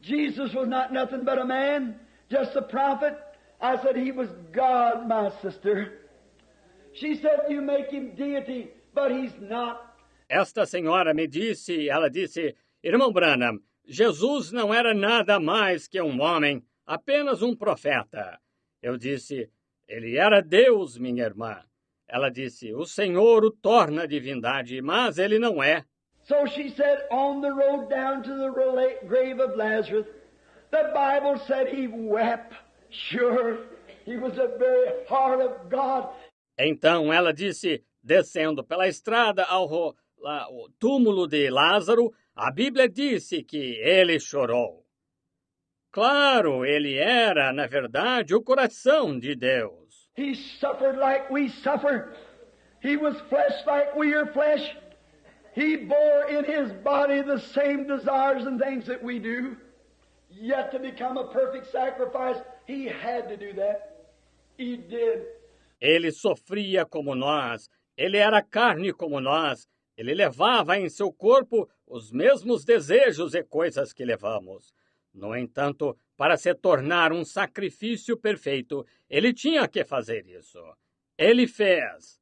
Jesus was not nothing but a man, just a prophet. I said, he was God, my sister. She said, you make him deity, but he's not. Esta senhora me disse, ela disse, Irmão Branham, Jesus não era nada mais que um homem, apenas um profeta. Eu disse, ele era Deus, minha irmã. Ela disse, o Senhor o torna divindade, mas ele não é. So she said, on the road down to the grave of Lazarus, the Bible said he wept. Sure, he was the very heart of God. Então ela disse, descendo pela estrada ao túmulo de Lázaro, a Bíblia disse que ele chorou. Claro, ele era, na verdade, o coração de Deus. He suffered like we suffer. He was flesh like we are flesh. He bore in his body the same desires and things that we do. Yet to become a perfect sacrifice, he had to do that. He did. Ele sofria como nós, ele era carne como nós, ele levava em seu corpo os mesmos desejos e coisas que levamos. No entanto, para se tornar um sacrifício perfeito, ele tinha que fazer isso. Ele fez.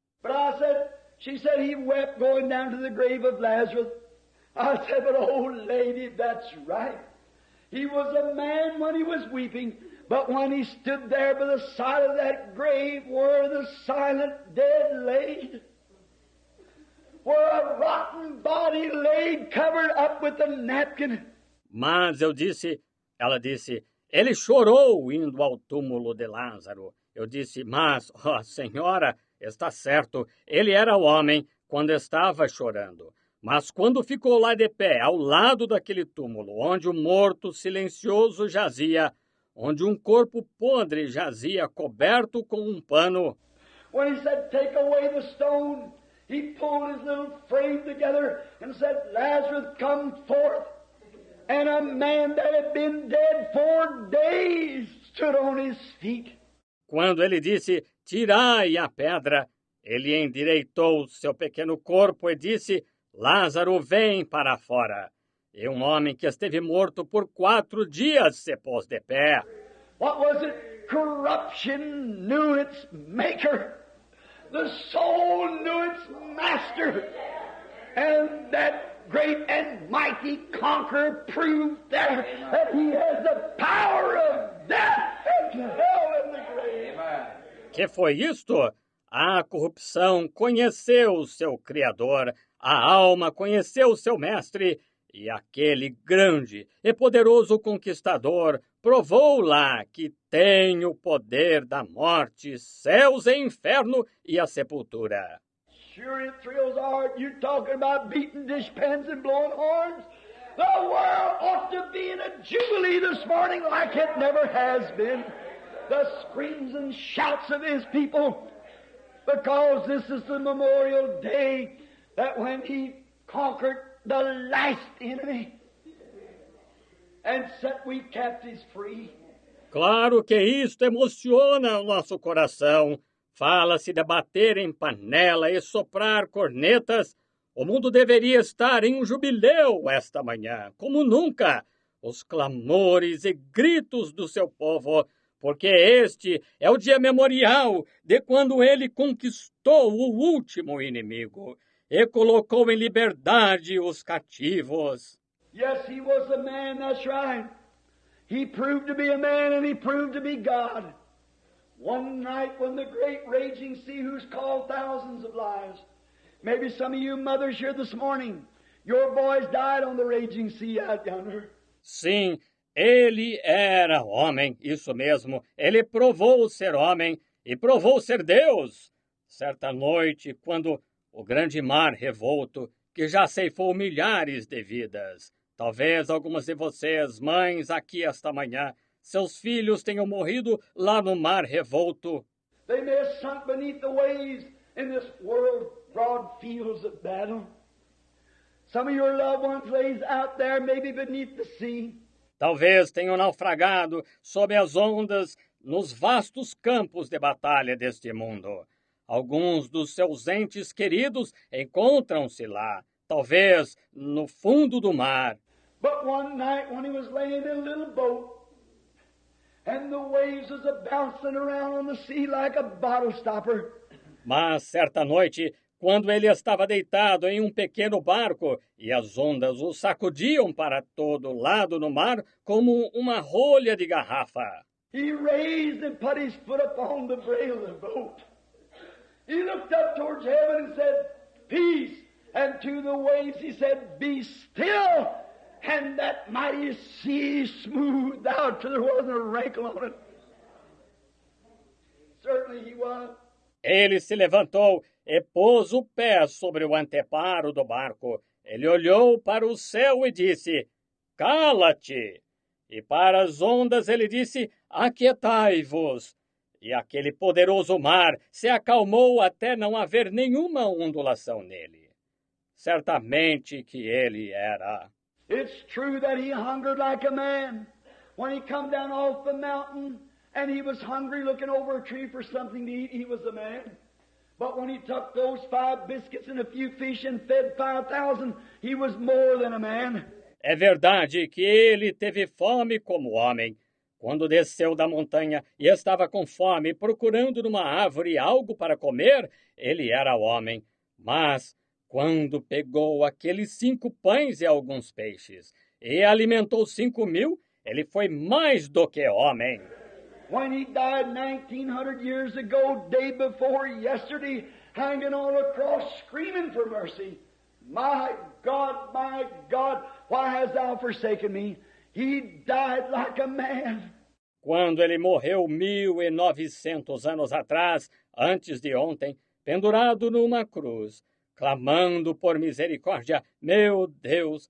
She said he wept going down to the grave of Lazarus. I said, but old lady, that's right. He was a man when he was weeping, but when he stood there by the side of that grave where the silent dead laid, where a rotten body laid covered up with a napkin. Mas ela disse, ele chorou indo ao túmulo de Lázaro. Eu disse, mas, senhora, está certo, ele era homem quando estava chorando. Mas quando ficou lá de pé, ao lado daquele túmulo, onde o morto silencioso jazia, onde um corpo podre jazia coberto com um pano. When he said, take away the stone, he pulled his little frame together and said, Lazarus, come forth. And a man that had been dead 4 days stood on his feet. Quando ele disse, tirai a pedra, ele endireitou seu pequeno corpo e disse, Lázaro, vem para fora. E um homem que esteve morto por 4 dias se pôs de pé. What was it? Corruption knew its maker. The soul knew its master. And that great and mighty conqueror proved there that he has the power of death and hell and the grave. Que foi isto? A corrupção conheceu seu Criador, a alma conheceu seu Mestre, e aquele grande e poderoso conquistador provou lá que tem o poder da morte, céus e inferno e a sepultura. Sure it thrills our heart. You're talking about beating dishpans and blowing horns. The world ought to be in a jubilee this morning like it never has been. The screams and shouts of his people, because this is the memorial day that when he conquered the last enemy and set we captives free. Claro que isto emociona o nosso coração. Fala-se de bater em panela e soprar cornetas. O mundo deveria estar em um jubileu esta manhã, como nunca. Os clamores e gritos do seu povo, porque este é o dia memorial de quando ele conquistou o último inimigo e colocou em liberdade os cativos. Yes, he was a man, that's right. He proved to be a man and he proved to be God. One night when the great raging sea who's called thousands of lives. Maybe some of you mothers here this morning, your boys died on the raging sea out yonder. Sim, ele era homem, isso mesmo. Ele provou ser homem e provou ser Deus. Certa noite, quando o grande mar revolto, que já ceifou milhares de vidas. Talvez algumas de vocês, mães, aqui esta manhã, seus filhos tenham morrido lá no mar revolto. They may have sunk beneath the waves in this world's broad fields of battle. Some of your loved ones lays out there maybe beneath the sea. Talvez tenham naufragado sob as ondas nos vastos campos de batalha deste mundo. Alguns dos seus entes queridos encontram-se lá, talvez no fundo do mar. But one night when he was laying in a little boat, and the waves was a-bouncing around on the sea like a bottle stopper. Mas certa noite, quando ele estava deitado em um pequeno barco e as ondas o sacudiam para todo lado no mar como uma rolha de garrafa. He raised and put his foot upon the brail of the boat. He looked up towards heaven and said, peace. And to the waves he said, be still. And that mighty sea smoothed out till there wasn't a wrinkle on it. Certainly he was. Ele se levantou e pôs o pé sobre o anteparo do barco. Ele olhou para o céu e disse: Cala-te! E para as ondas ele disse: Aquietai-vos! E aquele poderoso mar se acalmou até não haver nenhuma ondulação nele. Certamente que ele era. It's true that he hungered like a man. When he come down off the mountain and he was hungry looking over a tree for something to eat, he was a man. But when he took those 5 biscuits and a few fish and fed 5,000, he was more than a man. É verdade que ele teve fome como homem. Quando desceu da montanha e estava com fome, procurando numa árvore algo para comer, ele era homem. Mas quando pegou aqueles 5 pães e alguns peixes e alimentou 5.000, ele foi mais do que homem. When he died 1,900 years ago, day before yesterday, hanging on a cross, screaming for mercy. My God, why hast thou forsaken me? He died like a man. Quando ele morreu 1.900 anos atrás, antes de ontem, pendurado numa cruz, clamando por misericórdia, meu Deus,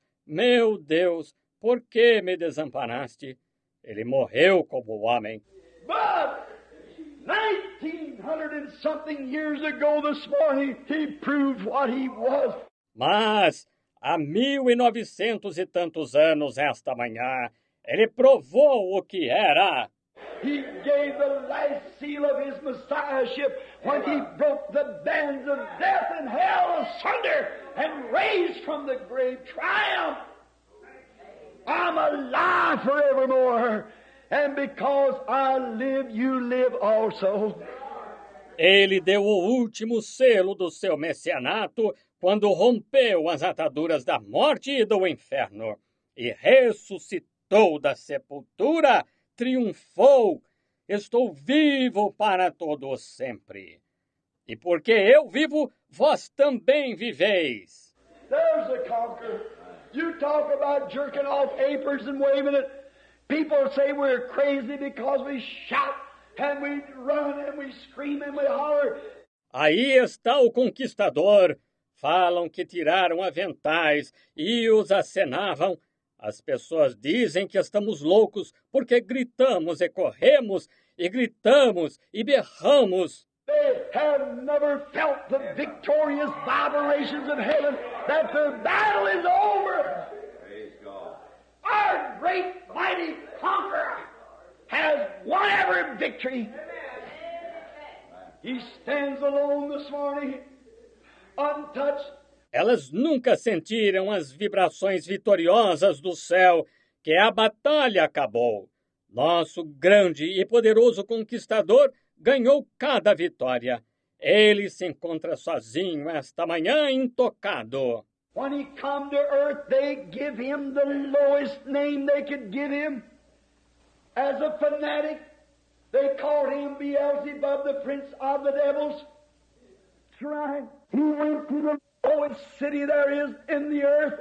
por que me desamparaste? Ele morreu como homem. But 1,900 and something years ago this morning, he proved what he was. Mas, há 1.900 e tantos anos esta manhã, ele provou o que era. He gave the last seal of his messiahship when he broke the bands of death and hell asunder and raised from the grave triumph. I'm alive forevermore, and because I live, you live also. Ele deu o último selo do seu messianato quando rompeu as ataduras da morte e do inferno e ressuscitou da sepultura, triunfou. Estou vivo para todo sempre. E porque eu vivo, vós também viveis. There's a conqueror. You talk about jerking off aprons and waving it. People say we're crazy because we shout and we run and we scream and we holler. Aí está o conquistador. Falam que tiraram aventais e os acenavam. As pessoas dizem que estamos loucos porque gritamos e corremos, e gritamos e berramos. They have never felt the victorious vibrations of heaven that the battle is over. Praise God. Our great mighty conqueror has won every victory. He stands alone this morning, untouched. Elas nunca sentiram as vibrações vitoriosas do céu, que a batalha acabou. Nosso grande e poderoso conquistador ganhou cada vitória. Ele se encontra sozinho esta manhã intocado. When he come to earth, they give him the lowest name they could give him. As a fanatic, they called him Beelzebub, the prince of the devils. That's right. He went to the lowest city there is in the earth,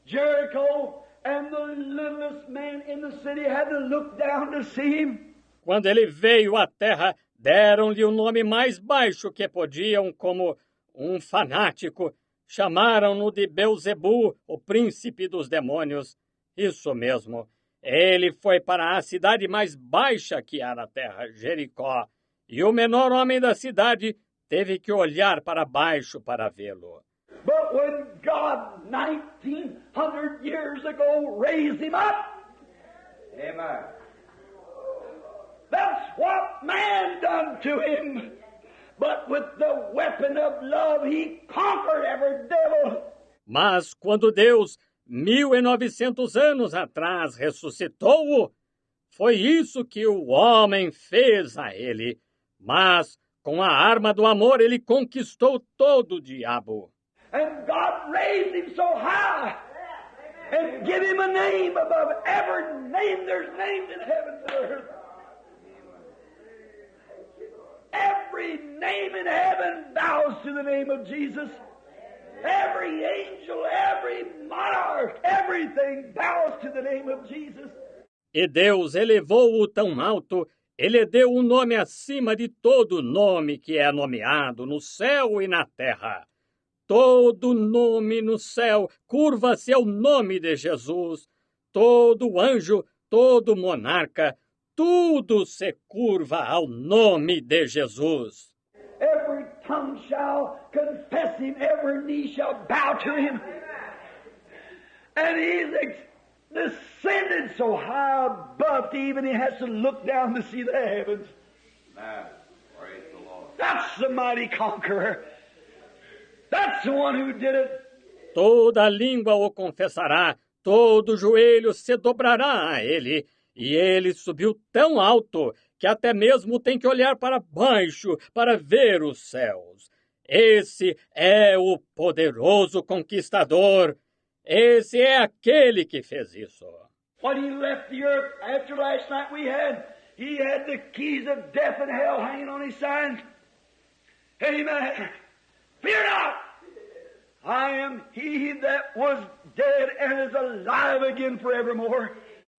Jericho, and the littlest man in the city had to look down to see him. Quando ele veio à terra, deram-lhe o nome mais baixo que podiam, como um fanático. Chamaram-no de Beelzebu, o príncipe dos demônios. Isso mesmo. Ele foi para a cidade mais baixa que há na terra, Jericó, e o menor homem da cidade teve que olhar para baixo para vê-lo. But when God, 1,900 years ago, raised him up, amen. That's what man done to him. But with the weapon of love, he conquered every devil. Mas quando Deus, 1.900 anos atrás, ressuscitou-o, foi isso que o homem fez a ele. Mas, com a arma do amor, ele conquistou todo o diabo. And God raised him so high and give him a name above every name. There's names in heaven and earth. Every name in heaven bows to the name of Jesus. Every angel, every monarch, everything bows to the name of Jesus. E Deus elevou-o tão alto Ele deu um nome acima de todo nome que é nomeado no céu e na terra. Todo nome no céu curva-se ao nome de Jesus. Todo anjo, todo monarca, tudo se curva ao nome de Jesus. Every tongue shall confess him, every knee shall bow to him. And he's descended so high above, even he has to look down to see the heavens. Praise the Lord. That's the mighty conqueror. That's the one who did it. Toda língua o confessará, todo joelho se dobrará a ele. E ele subiu tão alto que até mesmo tem que olhar para baixo para ver os céus. Esse é o poderoso conquistador. Esse é aquele que fez isso. When he left the earth after last night he had the keys of death and hell hanging on his side. Amen. Fear not. I am he that was dead and is alive again forevermore.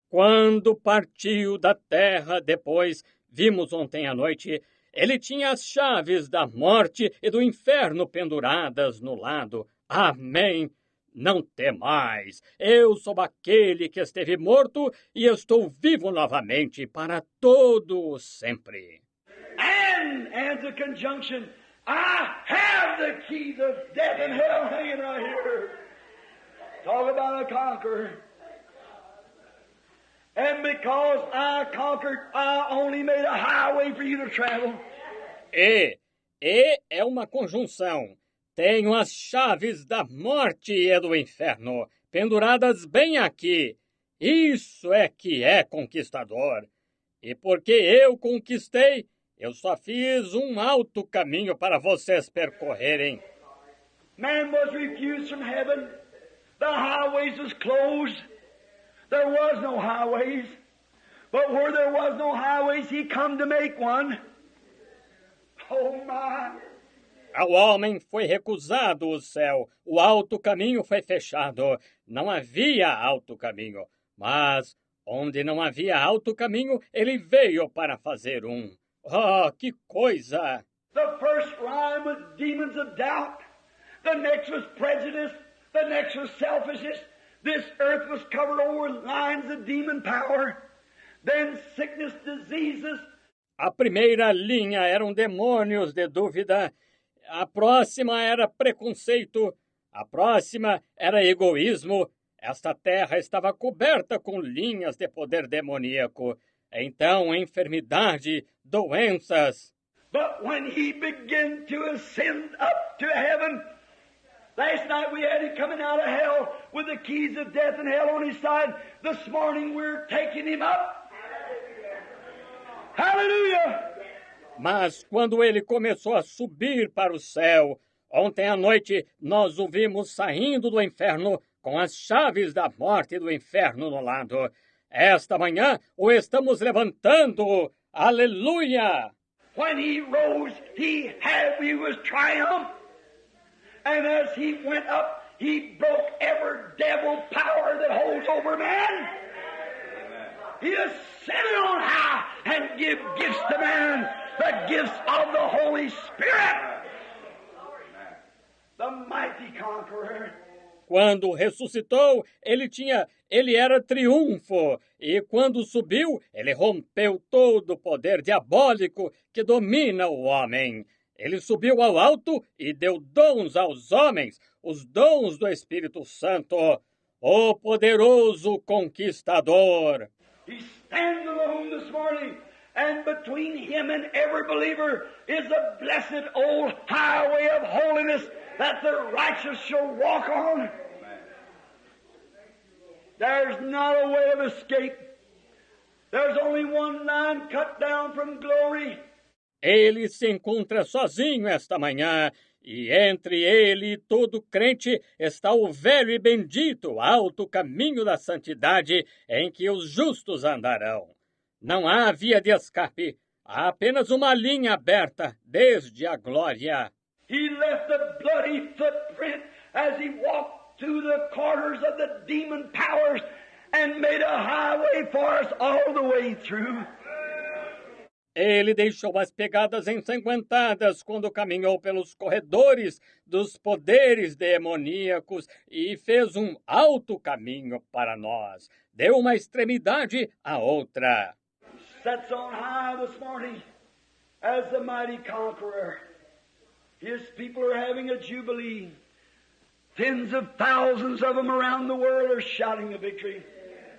Quando partiu da terra depois, vimos ontem à noite, ele tinha as chaves da morte e do inferno penduradas no lado. Amém. Não temais, eu sou aquele que esteve morto e estou vivo novamente para todo sempre. And as a conjunction, I have the keys of death and hell hanging right here. Talk about a conqueror. And because I conquered, I only made a highway for you to travel. E é uma conjunção. Tenho as chaves da morte e do inferno penduradas bem aqui. Isso é que é conquistador. E porque eu conquistei, eu só fiz um alto caminho para vocês percorrerem. Man was refused from heaven. The highways was closed. There was no highways. But where there was no highways, he come to make one. Oh my! Ao homem foi recusado o céu, o alto caminho foi fechado. Não havia alto caminho, mas onde não havia alto caminho, ele veio para fazer um. Oh, que coisa! The first rhyme was demons of doubt. The next was prejudice. The next was selfishness. This earth was covered over with lines of demon power. Then sickness, diseases. A primeira linha eram demônios de dúvida. A próxima era preconceito. A próxima era egoísmo. Esta terra estava coberta com linhas de poder demoníaco. Então, enfermidade, doenças. But when he began to ascend up to heaven, last night we had him coming out of hell with the keys of death and hell on his side. This morning we're taking him up. Hallelujah! Mas quando ele começou a subir para o céu, ontem à noite nós o vimos saindo do inferno com as chaves da morte e do inferno no lado. Esta manhã o estamos levantando. Aleluia! When he rose, he was triumph. And as he went up, he broke every devil power that holds over man. He ascended on high and give gifts to man, the gifts of the Holy Spirit. The mighty conqueror. Quando ressuscitou, ele era triunfo, e quando subiu, ele rompeu todo o poder diabólico que domina o homem. Ele subiu ao alto e deu dons aos homens, os dons do Espírito Santo, o poderoso conquistador. He stands alone this morning, and between him and every believer is a blessed old highway of holiness that the righteous shall walk on. There's not a way of escape. There's only one line cut down from glory. Ele se encontra sozinho esta manhã, e entre ele e todo crente está o velho e bendito alto caminho da santidade em que os justos andarão. Não há via de escape, há apenas uma linha aberta desde a glória. He left a bloody footprint as he walked through the corners of the demon powers and made a highway for us all the way through. Ele deixou as pegadas ensanguentadas quando caminhou pelos corredores dos poderes demoníacos e fez um alto caminho para nós. Deu uma extremidade à outra. Sets on high this morning as the mighty conqueror. His people are having a jubilee. Tens of thousands of them around the world are shouting the victory.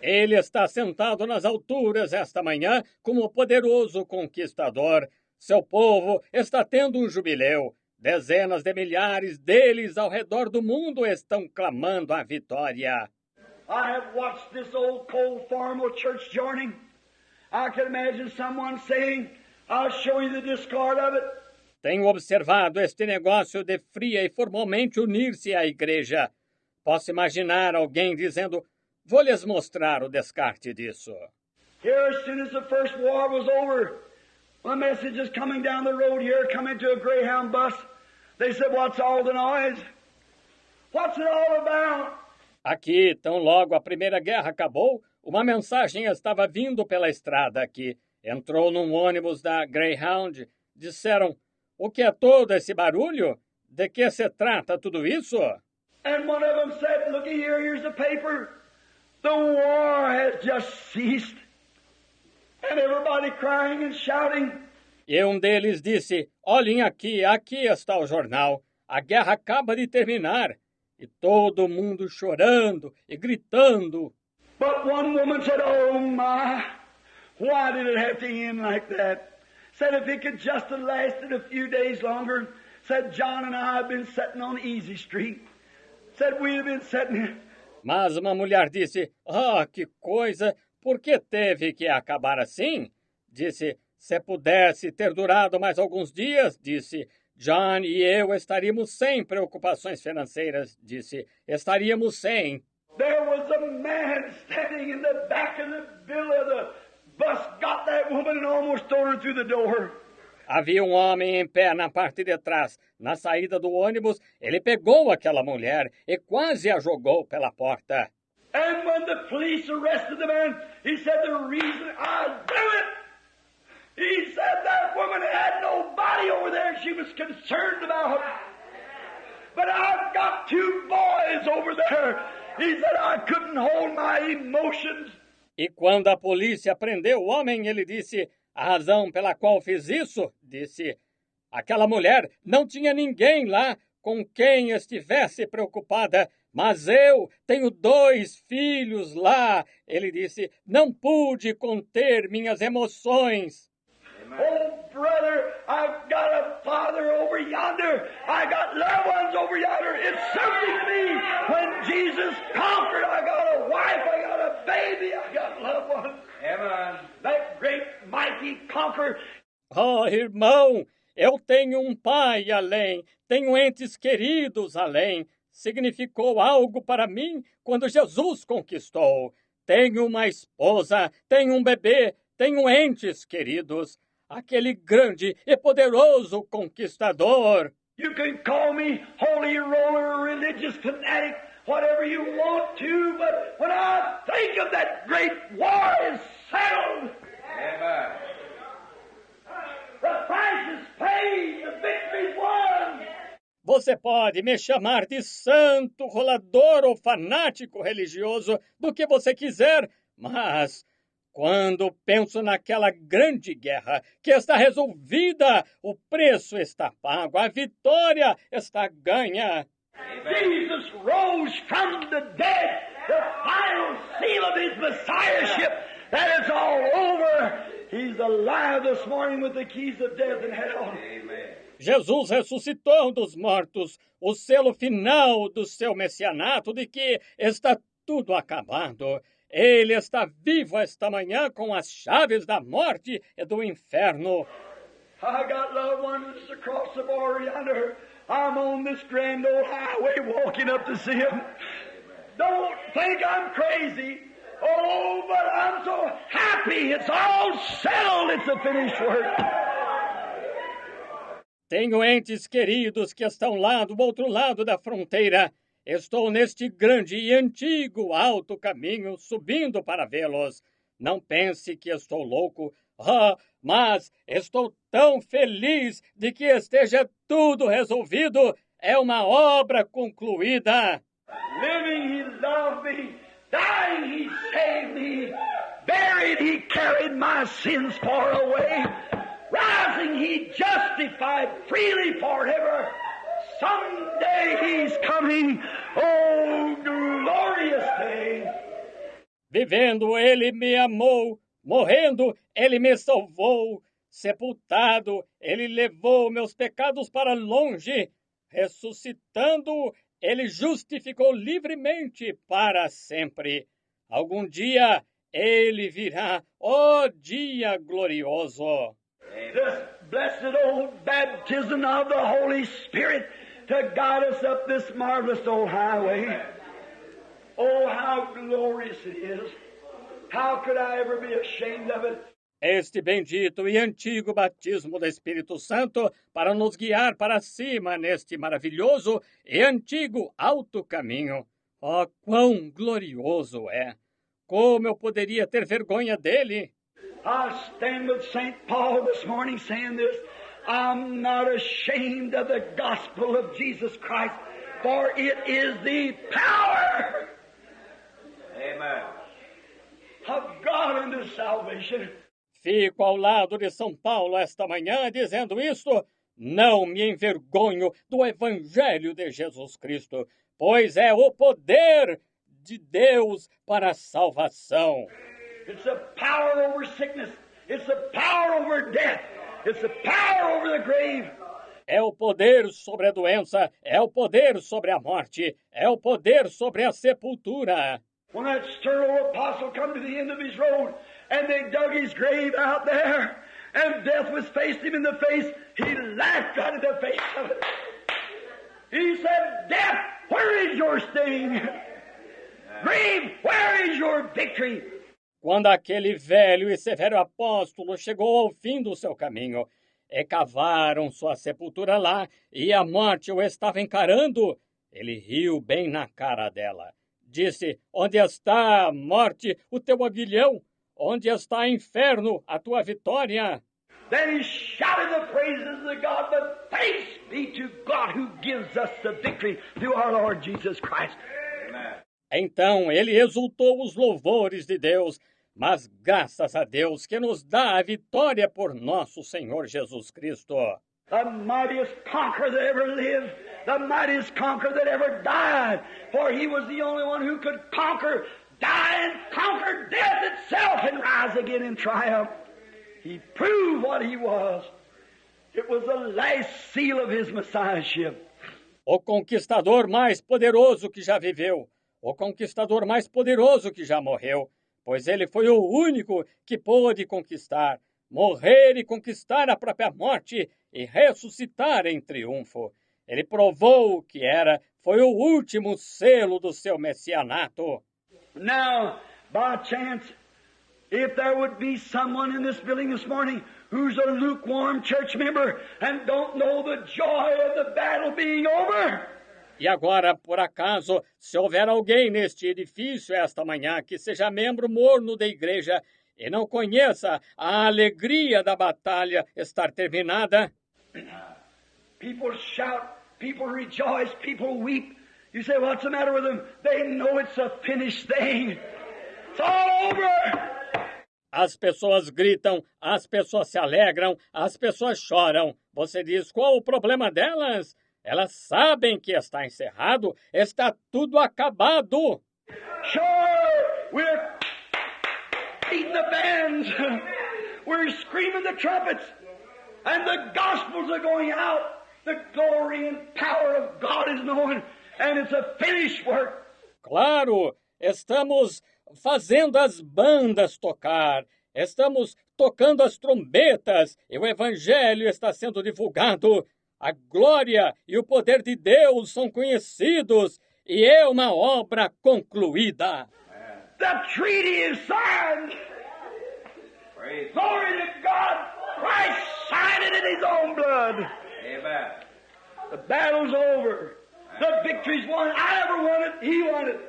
Ele está sentado nas alturas esta manhã como poderoso conquistador. Seu povo está tendo um jubileu. Dezenas de milhares deles ao redor do mundo estão clamando a vitória. I have watched this old cold formal church joining. I can imagine someone saying, I'll show you the discard of it. Tenho observado este negócio de fria e formalmente unir-se à igreja. Posso imaginar alguém dizendo, vou lhes mostrar o descarte disso. Here, as soon as the first war was over, my message is coming down the road here, coming to a Greyhound bus. They said, what's all the noise? What's it all about? Aqui, tão logo a Primeira Guerra acabou, uma mensagem estava vindo pela estrada aqui. Entrou num ônibus da Greyhound. Disseram, o que é todo esse barulho? De que se trata tudo isso? And one of them said, looky here, here's the paper. The war has just ceased. And everybody crying and shouting. E um deles disse, olhem aqui, aqui está o jornal. A guerra acaba de terminar. E todo mundo chorando e gritando. But one woman said, oh my, why did it have to end like that? Said if it could just have lasted a few days longer. Said John and I have been sitting on Easy Street. Said we have been sitting. Mas uma mulher disse, que coisa, por que teve que acabar assim? Disse, se pudesse ter durado mais alguns dias, disse, John e eu estaríamos sem preocupações financeiras, disse, estaríamos sem. There was a man standing in the back of the bill of the bus, got that woman and almost threw her through the door. Havia um homem em pé na parte de trás. Na saída do ônibus, ele pegou aquela mulher e quase a jogou pela porta. And when the police arrested the man, he said the reason I do it, he said that woman had no body over there she was concerned about. But I've got two boys over there. He said I couldn't hold my emotions. E quando a polícia prendeu o homem, ele disse, a razão pela qual fiz isso, disse, aquela mulher não tinha ninguém lá com quem estivesse preocupada, mas eu tenho 2 filhos lá. Ele disse, não pude conter minhas emoções. Oh, brother, I've got a father over yonder. I got loved ones over yonder. It's something to me. When Jesus conquered, I got a wife, I got a baby, I got loved ones. Amen. That great, mighty conqueror. Oh, irmão, eu tenho um pai além, tenho entes queridos além. Significou algo para mim quando Jesus conquistou. Tenho uma esposa, tenho um bebê, tenho entes queridos. Aquele grande e poderoso conquistador. You can call me holy roller, religious fanatic, whatever you want to, but when I think of that great war is settled, Amen. the price is paid, the victory's won. Você pode me chamar de santo, rolador ou fanático religioso, do que você quiser, mas quando penso naquela grande guerra que está resolvida, o preço está pago, a vitória está ganha. Jesus rose from the dead, the final seal of his messiahship, that it's all over. He's alive this morning with the keys of death and hell. Amen. Jesus ressuscitou dos mortos, o selo final do seu messianato de que está tudo acabado. Ele está vivo esta manhã com as chaves da morte e do inferno. I got loved ones across the border yonder. I'm on this grand old highway walking up to see them. Don't think I'm crazy. Oh, but I'm so happy. It's all settled. It's a finished work. Tenho entes queridos que estão lá do outro lado da fronteira. Estou neste grande e antigo alto caminho subindo para vê-los. Não pense que estou louco. Oh, mas estou tão feliz de que esteja tudo resolvido. É uma obra concluída. Living, He loved me. Dying, He saved me. Buried, He carried my sins far away. Rising, He justified freely forever. Someday He's coming. Oh, glorious day. Vivendo, Ele me amou. Morrendo, Ele me salvou. Sepultado, Ele levou meus pecados para longe. Ressuscitando, Ele justificou livremente para sempre. Algum dia, Ele virá, ó dia glorioso. This blessed old baptism of the Holy Spirit to guide us up this marvelous old highway. Oh, how glorious it is. How could I ever be ashamed of it? Este bendito e antigo batismo do Espírito Santo para nos guiar para cima neste maravilhoso e antigo alto caminho. Oh, quão glorioso é! Como eu poderia ter vergonha dele? I stand with St. Paul this morning saying this. I'm not ashamed of the gospel of Jesus Christ, for it is the power Amen. of God unto salvation. Fico ao lado de São Paulo esta manhã dizendo isto. Não me envergonho do Evangelho de Jesus Cristo, pois é o poder de Deus para a salvação. It's the power over sickness. It's the power over death. It's the power over the grave. É o poder sobre a doença, é o poder sobre a morte, é o poder sobre a sepultura. When that stern old apostle come to the end of his road and they dug his grave out there and death was faced him in the face, he laughed right in the face of it. He said, "Death, where is your sting? Grave, where is your victory?" Quando aquele velho e severo apóstolo chegou ao fim do seu caminho, e cavaram sua sepultura lá, e a morte o estava encarando, ele riu bem na cara dela. Disse, onde está, morte, o teu aguilhão? Onde está, inferno, a tua vitória? Then he shouted the praises of God, but thanks be to God who gives us the victory through our Lord Jesus Christ. Amen. Então ele exultou os louvores de Deus, mas graças a Deus que nos dá a vitória por nosso Senhor Jesus Cristo. The mightiest conqueror that ever lived, the mightiest conqueror that ever died, for he was the only one who could conquer, die and conquer death itself and rise again in triumph. He proved what he was. It was the last seal of his messiahship. O conquistador mais poderoso que já viveu, o conquistador mais poderoso que já morreu, pois ele foi o único que pôde conquistar, morrer e conquistar a própria morte e ressuscitar em triunfo. Ele provou o que era, foi o último selo do seu messianato. Now, by chance, if there would be someone in this building this morning who's a lukewarm church member and don't know the joy of the battle being over, E agora, por acaso, se houver alguém neste edifício esta manhã que seja membro morno da igreja e não conheça a alegria da batalha estar terminada, people shout, people rejoice, people weep. You say, what's the matter with them? They know it's a finished thing. It's all over. as pessoas gritam, as pessoas se alegram, as pessoas choram. Você diz, qual o problema delas? Elas sabem que está encerrado, está tudo acabado. Sure, we're beating the bands, we're screaming the trumpets, and the gospels are going out. The glory and power of God is known, and it's a finished work. Claro, estamos fazendo as bandas tocar, estamos tocando as trombetas, e o evangelho está sendo divulgado. A glória e o poder de Deus são conhecidos, e é uma obra concluída. The treaty is signed. Praise Glory to God. Christ signed it in His own blood. Amen. The battle's over. The victory's won. I never won it. He won it.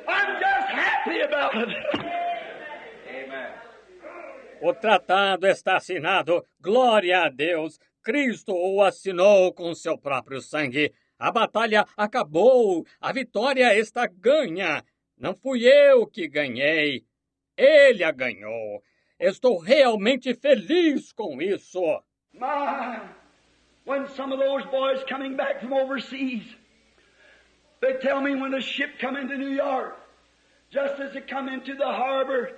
I'm just happy about it. Amen. O tratado está assinado, glória a Deus. Cristo o assinou com seu próprio sangue. A batalha acabou, a vitória está ganha. Não fui eu que ganhei, ele a ganhou. Estou realmente feliz com isso. My, when some of those boys coming back from overseas, they tell me when the ship come into New York, just as it come into the harbor,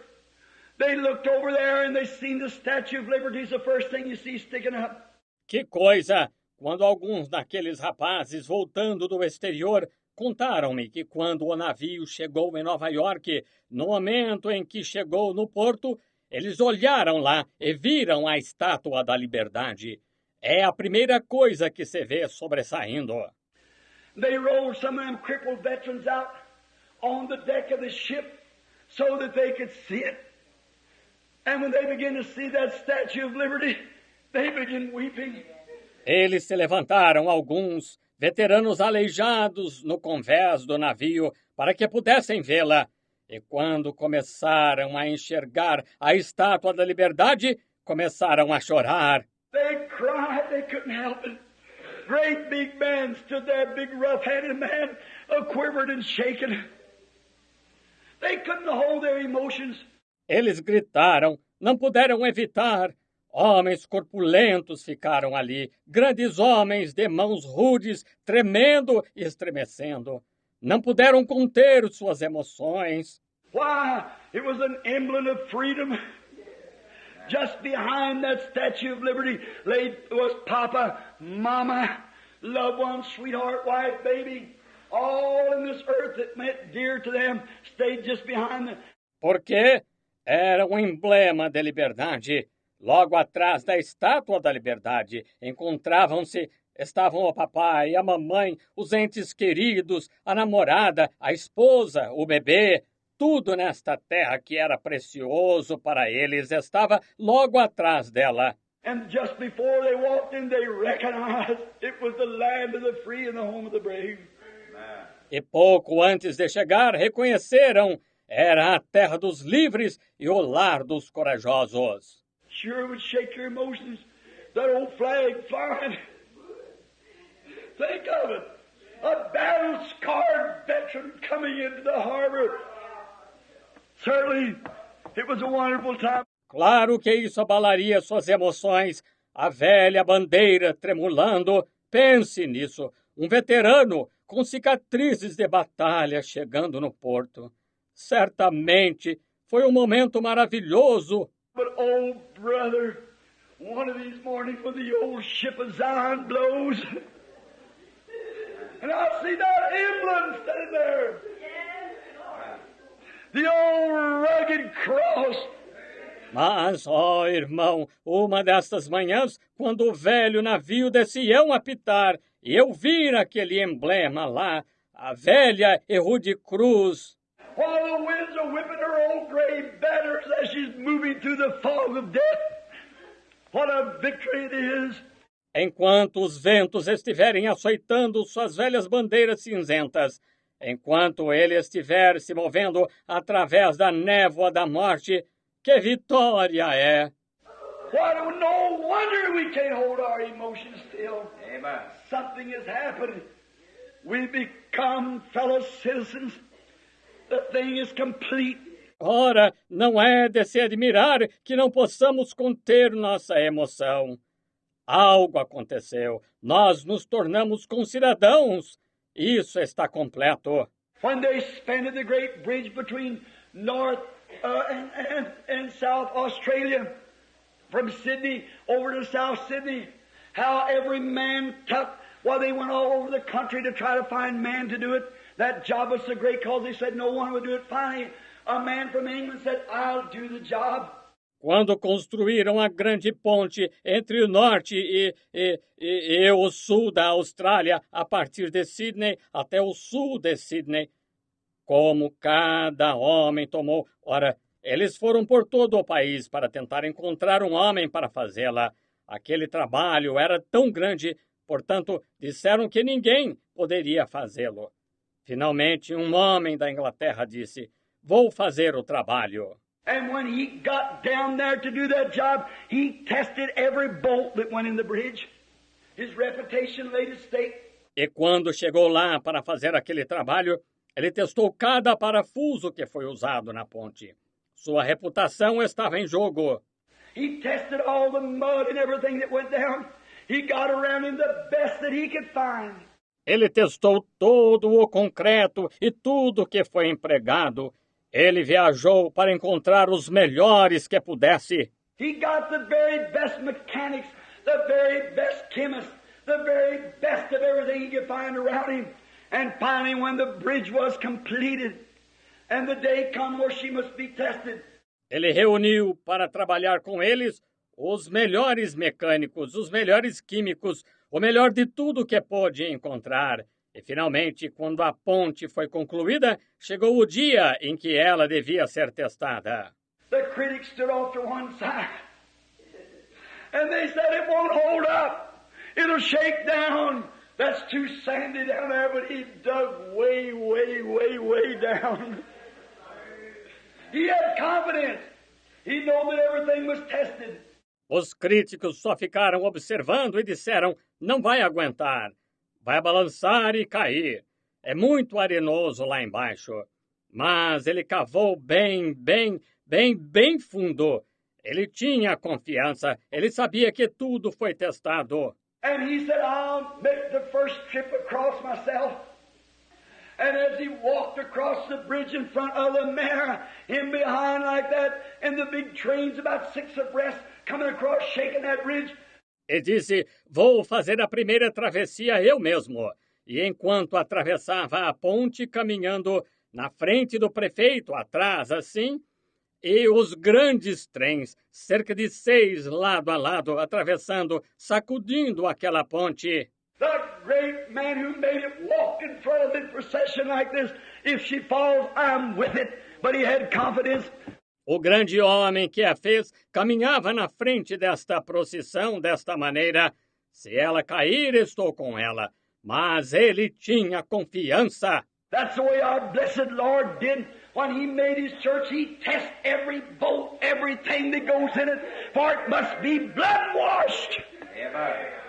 they looked over there and they seen the Statue of Liberty is the first thing you see sticking up. Que coisa! Quando alguns daqueles rapazes, voltando do exterior, contaram-me que quando o navio chegou em Nova York, no momento em que chegou no porto, eles olharam lá e viram a Estátua da Liberdade. É a primeira coisa que se vê sobressaindo. They rolled some of them crippled veterans out on the deck of the ship so that they could see it. And when they began to see that Statue of Liberty, they began weeping. Eles se levantaram, alguns veteranos aleijados no convés do navio, para que pudessem vê-la. E quando começaram a enxergar a Estátua da Liberdade, começaram a chorar. They cried, they couldn't help it. Great big man stood there, big rough-handed man, quivered and shaken. They couldn't hold their emotions. Eles gritaram, não puderam evitar. Homens corpulentos ficaram ali, grandes homens de mãos rudes, tremendo e estremecendo. Não puderam conter suas emoções. Why? It was an emblem of freedom. Just behind that Statue of Liberty was Papa, Mama, loved one, sweetheart, wife, baby. All in this earth that meant dear to them stayed just behind them. Porque era um emblema de liberdade. Logo atrás da Estátua da Liberdade estavam o papai, a mamãe, os entes queridos, a namorada, a esposa, o bebê. Tudo nesta terra que era precioso para eles estava logo atrás dela. And just before they walked in, they recognized it was the land of the free and the home of the brave. E pouco antes de chegar, reconheceram, era a terra dos livres e o lar dos corajosos. Sure would shake your emotions. That old flag flying. Think of it. A battle-scarred veteran coming into the harbor. Certainly, it was a wonderful time. Claro que isso abalaria suas emoções. A velha bandeira tremulando. Pense nisso. Um veterano com cicatrizes de batalha chegando no porto. Certamente foi um momento maravilhoso. But, oh, brother, one of these mornings when the old ship of Zion blows, and I see that emblem standing there, the old rugged cross. Mas, ó irmão, uma destas manhãs, quando o velho navio de Sião apitar, e eu vir aquele emblema lá, a velha e rude cruz, While the winds are whipping her old gray banners as she's moving through the fog of death. What a victory it is. enquanto os ventos estiverem açoitando suas velhas bandeiras cinzentas, enquanto ele estiver se movendo através da névoa da morte, que vitória é! Why, no wonder we can't hold our emotions still. Amen. Something has happened. We become fellow citizens. The thing is complete. Ora, não é de se admirar que não possamos conter nossa emoção. Algo aconteceu. Nós nos tornamos concidadãos. Isso está completo. When they expanded the great bridge between North and South Australia, from Sydney over to South Sydney, how every man took, well, they went all over the country to try to find man to do it. That job was so great because they said no one would do it. Finally, a man from England said, I'll do the job. Quando construíram a grande ponte entre o norte e o sul da Austrália, a partir de Sydney até o sul de Sydney, como cada homem tomou... Ora, eles foram por todo o país para tentar encontrar um homem para fazê-la. Aquele trabalho era tão grande, portanto, disseram que ninguém poderia fazê-lo. Finalmente, um homem da Inglaterra disse, vou fazer o trabalho. And when he got down there to do that job, he tested every bolt that went in the bridge. His reputation laid at stake. E quando chegou lá para fazer aquele trabalho, ele testou cada parafuso que foi usado na ponte. Sua reputação estava em jogo. He tested all the mud and everything that went down. He got around him the best that he could find. Ele testou todo o concreto e tudo que foi empregado. Ele viajou para encontrar os melhores que pudesse. He got the very best mechanics, the very best chemists, the very best of everything he could find around him. And finally, when the bridge was completed, and the day come where she must be tested. Ele reuniu para trabalhar com eles os melhores mecânicos, os melhores químicos, o melhor de tudo que pôde encontrar. E, finalmente, quando a ponte foi concluída, chegou o dia em que ela devia ser testada. The critics stood off to one side, and they said, it won't hold up. It'll shake down. That's too sandy down there, but he dug way, way, way, way down. He had confidence. He knew that everything was tested. Os críticos só ficaram observando e disseram, não vai aguentar. Vai balançar e cair. É muito arenoso lá embaixo. Mas ele cavou bem fundo. Ele tinha confiança. Ele sabia que tudo foi testado. And he said, I'll make the first trip across myself. And as he walked across the bridge in front of the mare, him behind like that, and the big trains about 6 abreast coming across, shaking that bridge. Ele disse, vou fazer a primeira travessia eu mesmo. E enquanto atravessava a ponte, caminhando na frente do prefeito, atrás assim, e os grandes trens, cerca de 6 lado a lado, atravessando, sacudindo aquela ponte. The great man who made it walk in front of the procession like this. If she falls, I'm with it. But he had confidence. O grande homem que a fez caminhava na frente desta procissão desta maneira. Se ela cair, estou com ela. Mas ele tinha confiança. That's the way our blessed Lord did. When he made his church, he tests every bolt, everything that goes in it, for it must be blood-washed. Amen.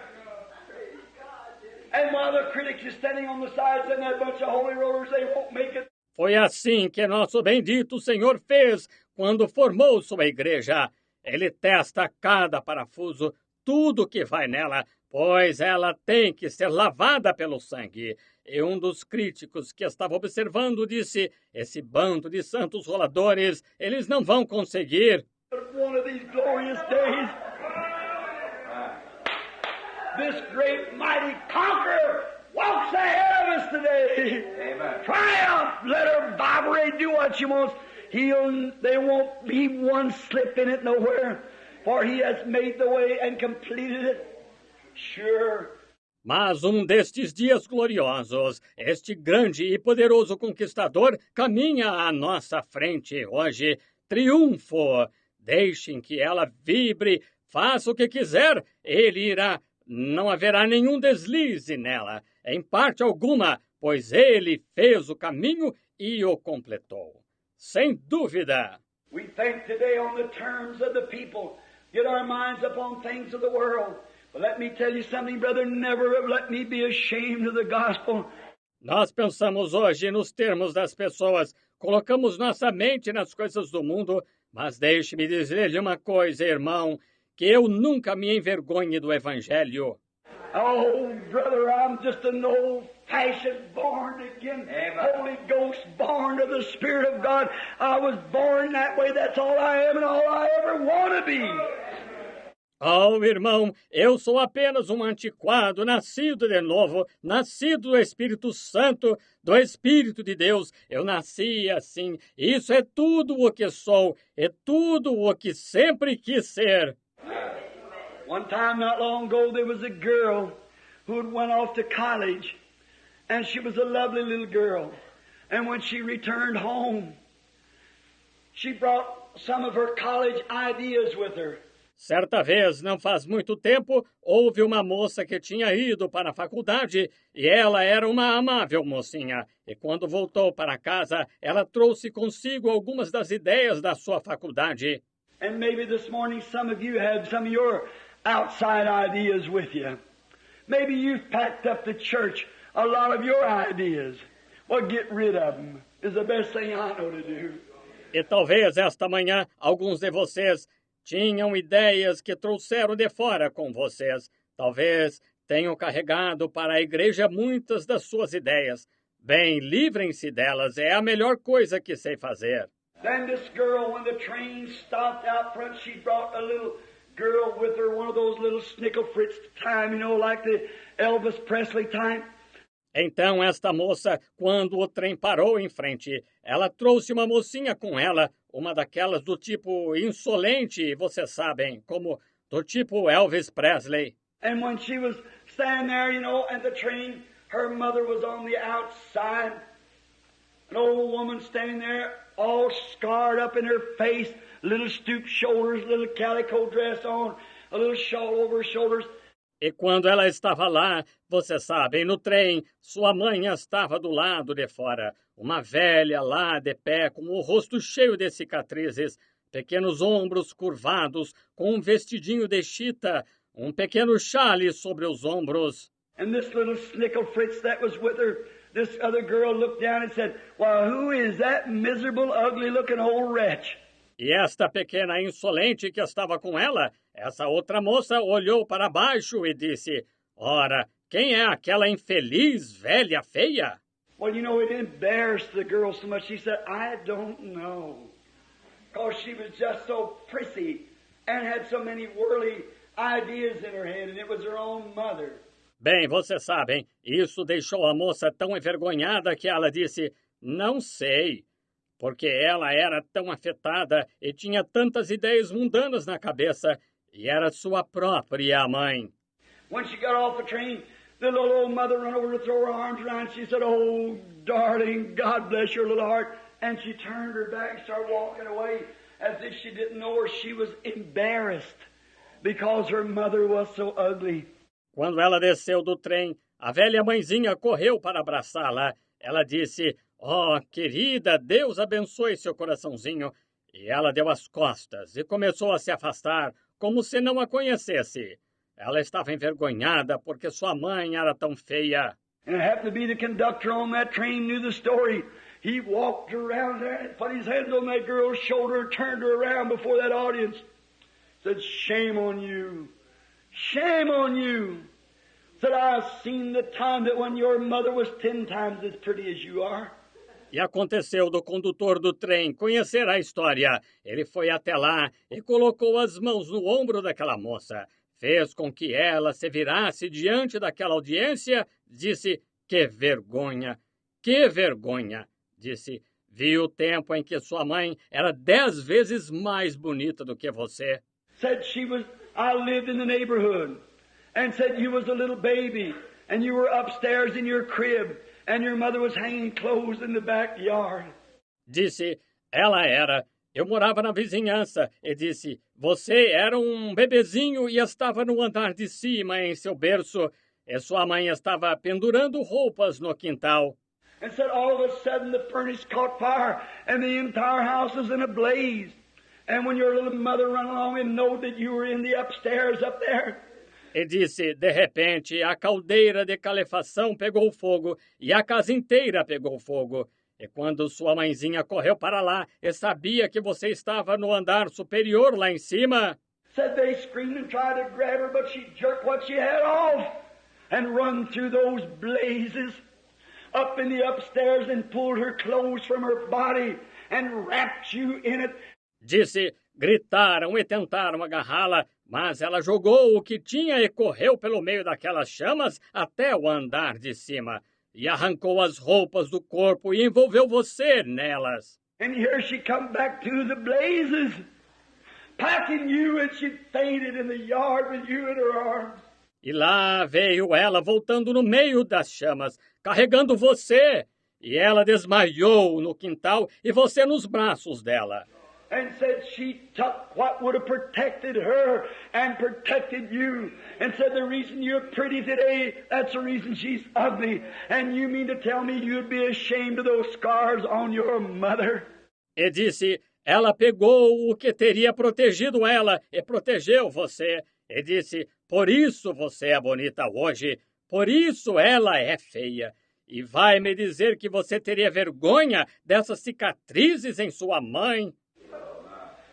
And while the critics are standing on the sides and that bunch of holy rollers, they won't make it. Foi assim que nosso bendito Senhor fez quando formou sua igreja. Ele testa cada parafuso, tudo que vai nela, pois ela tem que ser lavada pelo sangue. E um dos críticos que estava observando disse, esse bando de santos roladores, eles não vão conseguir. But one of these glorious days, this great mighty conqueror walks ahead of us today. Amen. Triumph! Let her vibrate, do what she wants. There won't be one slip in it nowhere, for he has made the way and completed it. Sure. Mas destes dias gloriosos, este grande e poderoso conquistador caminha à nossa frente hoje. Triunfo! Deixem que ela vibre, faça o que quiser, ele irá. Não haverá nenhum deslize nela, em parte alguma, pois ele fez o caminho e o completou. Sem dúvida. We think today on the terms of the people, get our minds upon things of the world. But let me tell you something, brother, never let me be ashamed of the gospel. Nós pensamos hoje nos termos das pessoas, colocamos nossa mente nas coisas do mundo, mas deixe-me dizer-lhe uma coisa, irmão, que eu nunca me envergonhe do Evangelho. Oh, brother, I'm just an old-fashioned, born-again, Amen. Holy Ghost, born of the Spirit of God. I was born that way. That's all I am and all I ever want to be. Oh, irmão, eu sou apenas um antiquado, nascido de novo, nascido do Espírito Santo, do Espírito de Deus. Eu nasci assim. Isso é tudo o que sou, é tudo o que sempre quis ser. One time not long ago, there was a girl who had went off to college, and she was a lovely little girl. And when she returned home, she brought some of her college ideas with her. Certa vez, não faz muito tempo, houve uma moça que tinha ido para a faculdade e ela era uma amável mocinha. E quando voltou para casa, ela trouxe consigo algumas das ideias da sua faculdade. And maybe this morning some of you have some of your outside ideas with you. Maybe you've packed up the church a lot of your ideas. Well, get rid of them is the best thing I know to do. E talvez esta manhã alguns de vocês tinham ideias que trouxeram de fora com vocês. Talvez tenham carregado para a igreja muitas das suas ideias. Bem, livrem-se delas, é a melhor coisa que sei fazer. Then this girl, when the train stopped out front, she brought a little girl with her, one of those little snickle fritz time, you know, like the Elvis Presley time. Então, esta moça, quando o trem parou em frente, ela trouxe uma mocinha com ela, uma daquelas do tipo insolente, vocês sabem, como do tipo Elvis Presley. And when she was standing there, you know, at the train, her mother was on the outside. An old woman standing there, all scarred up in her face, little stooped shoulders, little calico dress on, a little shawl over her shoulders. E quando ela estava lá, vocês sabem, no trem, sua mãe estava do lado de fora. Uma velha lá de pé, com o rosto cheio de cicatrizes, pequenos ombros curvados, com um vestidinho de chita, um pequeno chale sobre os ombros. And this little snickle fritz that was with her, this other girl looked down and said, "Well, who is that miserable, ugly-looking old wretch?" E esta pequena insolente que estava com ela, essa outra moça olhou para baixo e disse, ora, quem é aquela infeliz velha feia? Well, you know, it embarrassed the girl so much. She said, "I don't know." Because she was just so prissy and had so many worldly ideas in her head, and it was her own mother. Bem, vocês sabem, isso deixou a moça tão envergonhada que ela disse, não sei, porque ela era tão afetada e tinha tantas ideias mundanas na cabeça, e era sua própria mãe. When she got off the train, the little old mother ran over to throw her arms around. She said, "Oh, darling, God bless your little heart." And she turned her back and started walking away as if she didn't know her. She was embarrassed because her mother was so ugly. Quando ela desceu do trem, a velha mãezinha correu para abraçá-la. Ela disse, oh, querida, Deus abençoe seu coraçãozinho. E ela deu as costas e começou a se afastar, como se não a conhecesse. Ela estava envergonhada porque sua mãe era tão feia. And it happened to be the conductor on that train knew the story. He walked around there and put his hands on that girl's shoulder and turned her around before that audience. Said, "Shame on you. Shame on you." Said, "I've seen the time that when your mother was 10 times as pretty as you are." E aconteceu do condutor do trem conhecer a história. Ele foi até lá e colocou as mãos no ombro daquela moça. Fez com que ela se virasse diante daquela audiência. Disse, que vergonha, que vergonha. Disse, vi o tempo em que sua mãe era 10 vezes mais bonita do que você. Said I lived in the neighborhood. And said you was a little baby. And you were upstairs in your crib. And your mother was hanging clothes in the backyard. Disse, ela era. Eu morava na vizinhança. E disse, você era um bebezinho e estava no andar de cima em seu berço. E sua mãe estava pendurando roupas no quintal. And said all of a sudden the furnace caught fire and the entire house was in a blaze. And when your little mother ran along and knowed that you were in the upstairs up there. E disse, de repente, a caldeira de calefação pegou fogo e a casa inteira pegou fogo. E quando sua mãezinha correu para lá e sabia que você estava no andar superior lá em cima... Said they screamed and tried to grab her, but she jerked what she had off and run through those blazes up in the upstairs and pulled her clothes from her body and wrapped you in it. Disse, gritaram e tentaram agarrá-la, mas ela jogou o que tinha e correu pelo meio daquelas chamas até o andar de cima. E arrancou as roupas do corpo e envolveu você nelas. And here she come back through the blazes, packing you, and she fainted in the yard with you in her arms. E lá veio ela voltando no meio das chamas, carregando você. E ela desmaiou no quintal e você nos braços dela. and said she took what would have protected her and protected you, and said the reason you're pretty today, that's the reason she's ugly. And you mean to tell me you'd be ashamed of those scars on your mother? E disse, ela pegou o que teria protegido ela e protegeu você. E disse, por isso você é bonita hoje, por isso ela é feia. E vai me dizer que você teria vergonha dessas cicatrizes em sua mãe?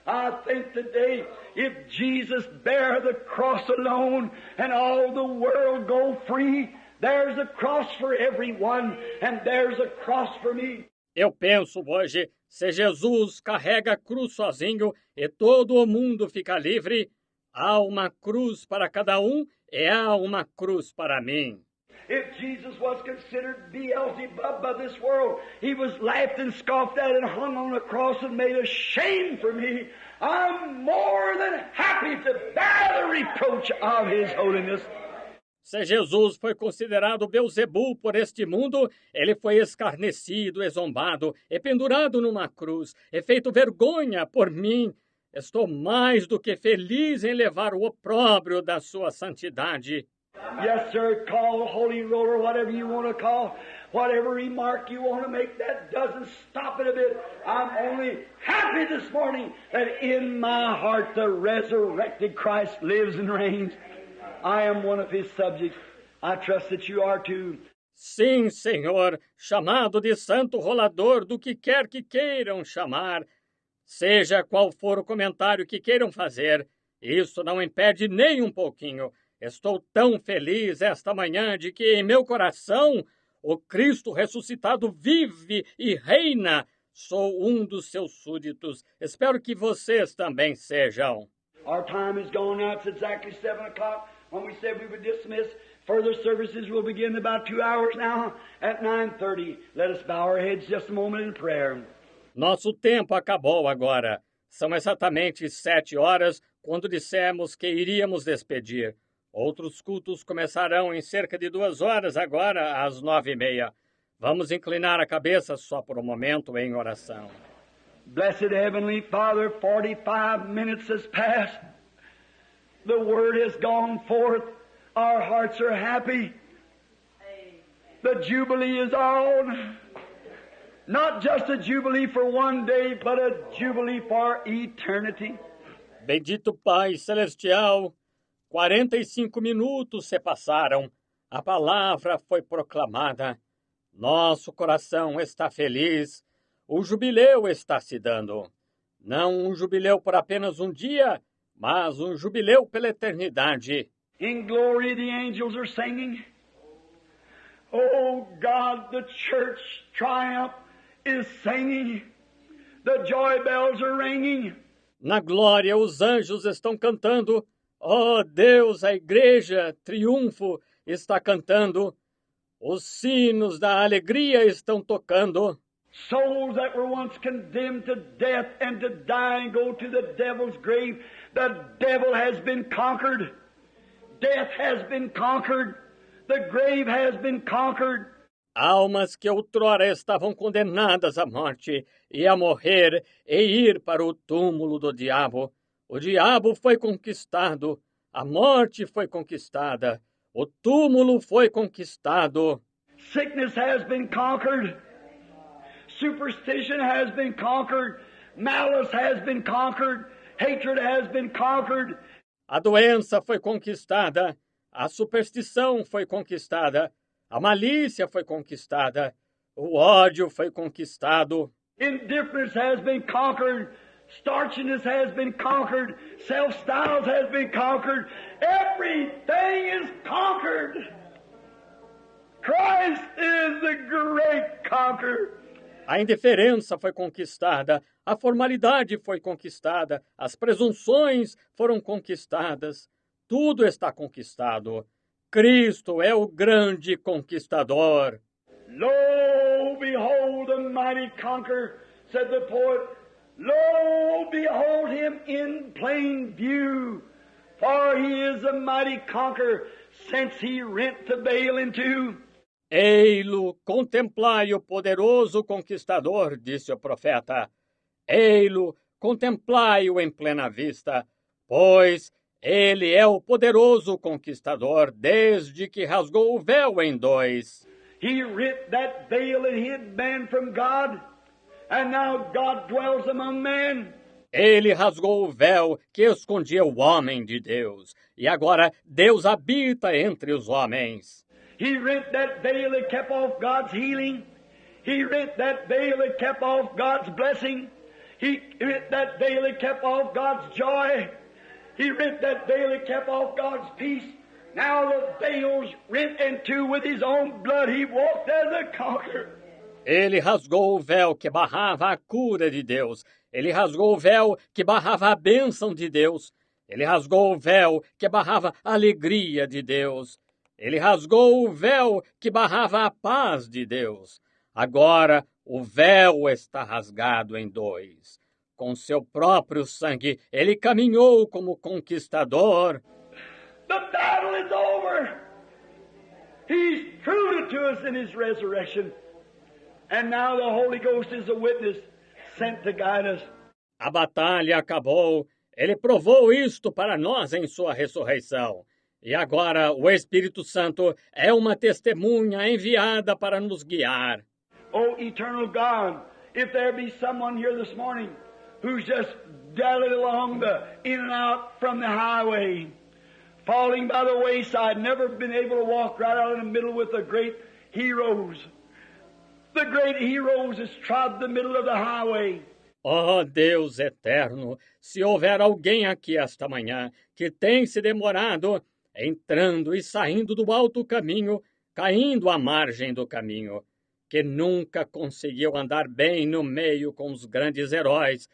I think today, if Jesus bear the cross alone and all the world go free, there's a cross for everyone and there's a cross for me. Eu penso hoje, se Jesus carrega a cruz sozinho e todo o mundo fica livre, há uma cruz para cada um e há uma cruz para mim. If Jesus was considered Beelzebub by this world, he was laughed and scoffed at and hung on the cross and made a shame for me. I'm more than happy to bear the reproach of His holiness. Se Jesus foi considerado Beelzebul por este mundo, ele foi escarnecido, e zombado, e pendurado numa cruz, e feito vergonha por mim. Estou mais do que feliz em levar o opróbrio da sua santidade. Yes, sir, call holy roller, whatever you want to call, whatever remark you want to make, that doesn't stop it a bit. I'm only happy this morning that in my heart the resurrected Christ lives and reigns. I am one of His subjects. I trust that you are too. Sim, Senhor, chamado de santo rolador do que quer que queiram chamar, seja qual for o comentário que queiram fazer, isso não impede nem um pouquinho. Estou tão feliz esta manhã de que em meu coração o Cristo ressuscitado vive e reina. Sou um dos seus súditos. Espero que vocês também sejam. Our time is gone now. It's exactly 7 o'clock. When we said we would dismiss, further services will begin in about 2 hours now at 9:30. Let us bow our heads just a moment in prayer. Nosso tempo acabou agora. São exatamente 7 horas quando dissemos que iríamos despedir. Outros cultos começarão em cerca de 2 horas agora, às 9:30. Vamos inclinar a cabeça só por um momento em oração. Blessed Heavenly Father, 45 minutes has passed. The Word has gone forth. Our hearts are happy. The Jubilee is on. Not just a Jubilee for one day, but a Jubilee for eternity. Bendito Pai Celestial, 45 minutos se passaram. A palavra foi proclamada. Nosso coração está feliz. O jubileu está se dando. Não um jubileu por apenas um dia, mas um jubileu pela eternidade. In glory the angels are singing. Oh God, the church triumph is singing. The joy bells are ringing. Na glória os anjos estão cantando. Oh Deus, a igreja, triunfo, está cantando. Os sinos da alegria estão tocando. Souls that were once condemned to death and to die and go to the devil's grave, the devil has been conquered. Death has been conquered. The grave has been conquered. Almas que outrora estavam condenadas à morte e a morrer e ir para o túmulo do diabo. O diabo foi conquistado, a morte foi conquistada, o túmulo foi conquistado. Sickness has been conquered. Superstition has been conquered. Malice has been conquered. Hatred has been conquered. A doença foi conquistada, a superstição foi conquistada, a malícia foi conquistada, o ódio foi conquistado. Indifference has been conquered. Starchiness has been conquered. Self-styles has been conquered. Everything is conquered. Christ is the great conqueror. A indiferença foi conquistada, a formalidade foi conquistada, as presunções foram conquistadas. Tudo está conquistado. Cristo é o grande conquistador. Lo, behold the mighty conqueror, said the poet. Lo, behold him in plain view, for he is a mighty conqueror, since he rent the veil in two. Ei-lo, contemplai o poderoso conquistador, disse o profeta. Ei-lo, contemplai-o em plena vista, pois ele é o poderoso conquistador desde que rasgou o véu em dois. He rent that veil that hid man from God, and now God dwells among men. Ele rasgou o véu que escondia o homem de Deus, e agora Deus habita entre os homens. He rent that veil that kept off God's healing. He rent that veil that kept off God's blessing. He rent that veil that kept off God's joy. He rent that veil that kept off God's peace. Now the veil's rent in two with His own blood. He walked as a conqueror. Ele rasgou o véu que barrava a cura de Deus. Ele rasgou o véu que barrava a bênção de Deus. Ele rasgou o véu que barrava a alegria de Deus. Ele rasgou o véu que barrava a paz de Deus. Agora o véu está rasgado em dois. Com seu próprio sangue, ele caminhou como conquistador. The battle is over. He's proved it to us in His resurrection. And now the Holy Ghost is a witness sent to guide us. A batalha acabou. Ele provou isto para nós em sua ressurreição. E agora o Espírito Santo é uma testemunha enviada para nos guiar. Oh, eternal God, if there be someone here this morning who's just dallied along in and out from the highway, falling by the wayside, never been able to walk right out in the middle with the great heroes. The great heroes has trod the middle of the highway. Oh, Deus eterno, se houver alguém aqui esta manhã que tem se demorado, entrando e saindo do alto caminho, caindo à margem do caminho, que nunca conseguiu andar bem no meio com os grandes heróis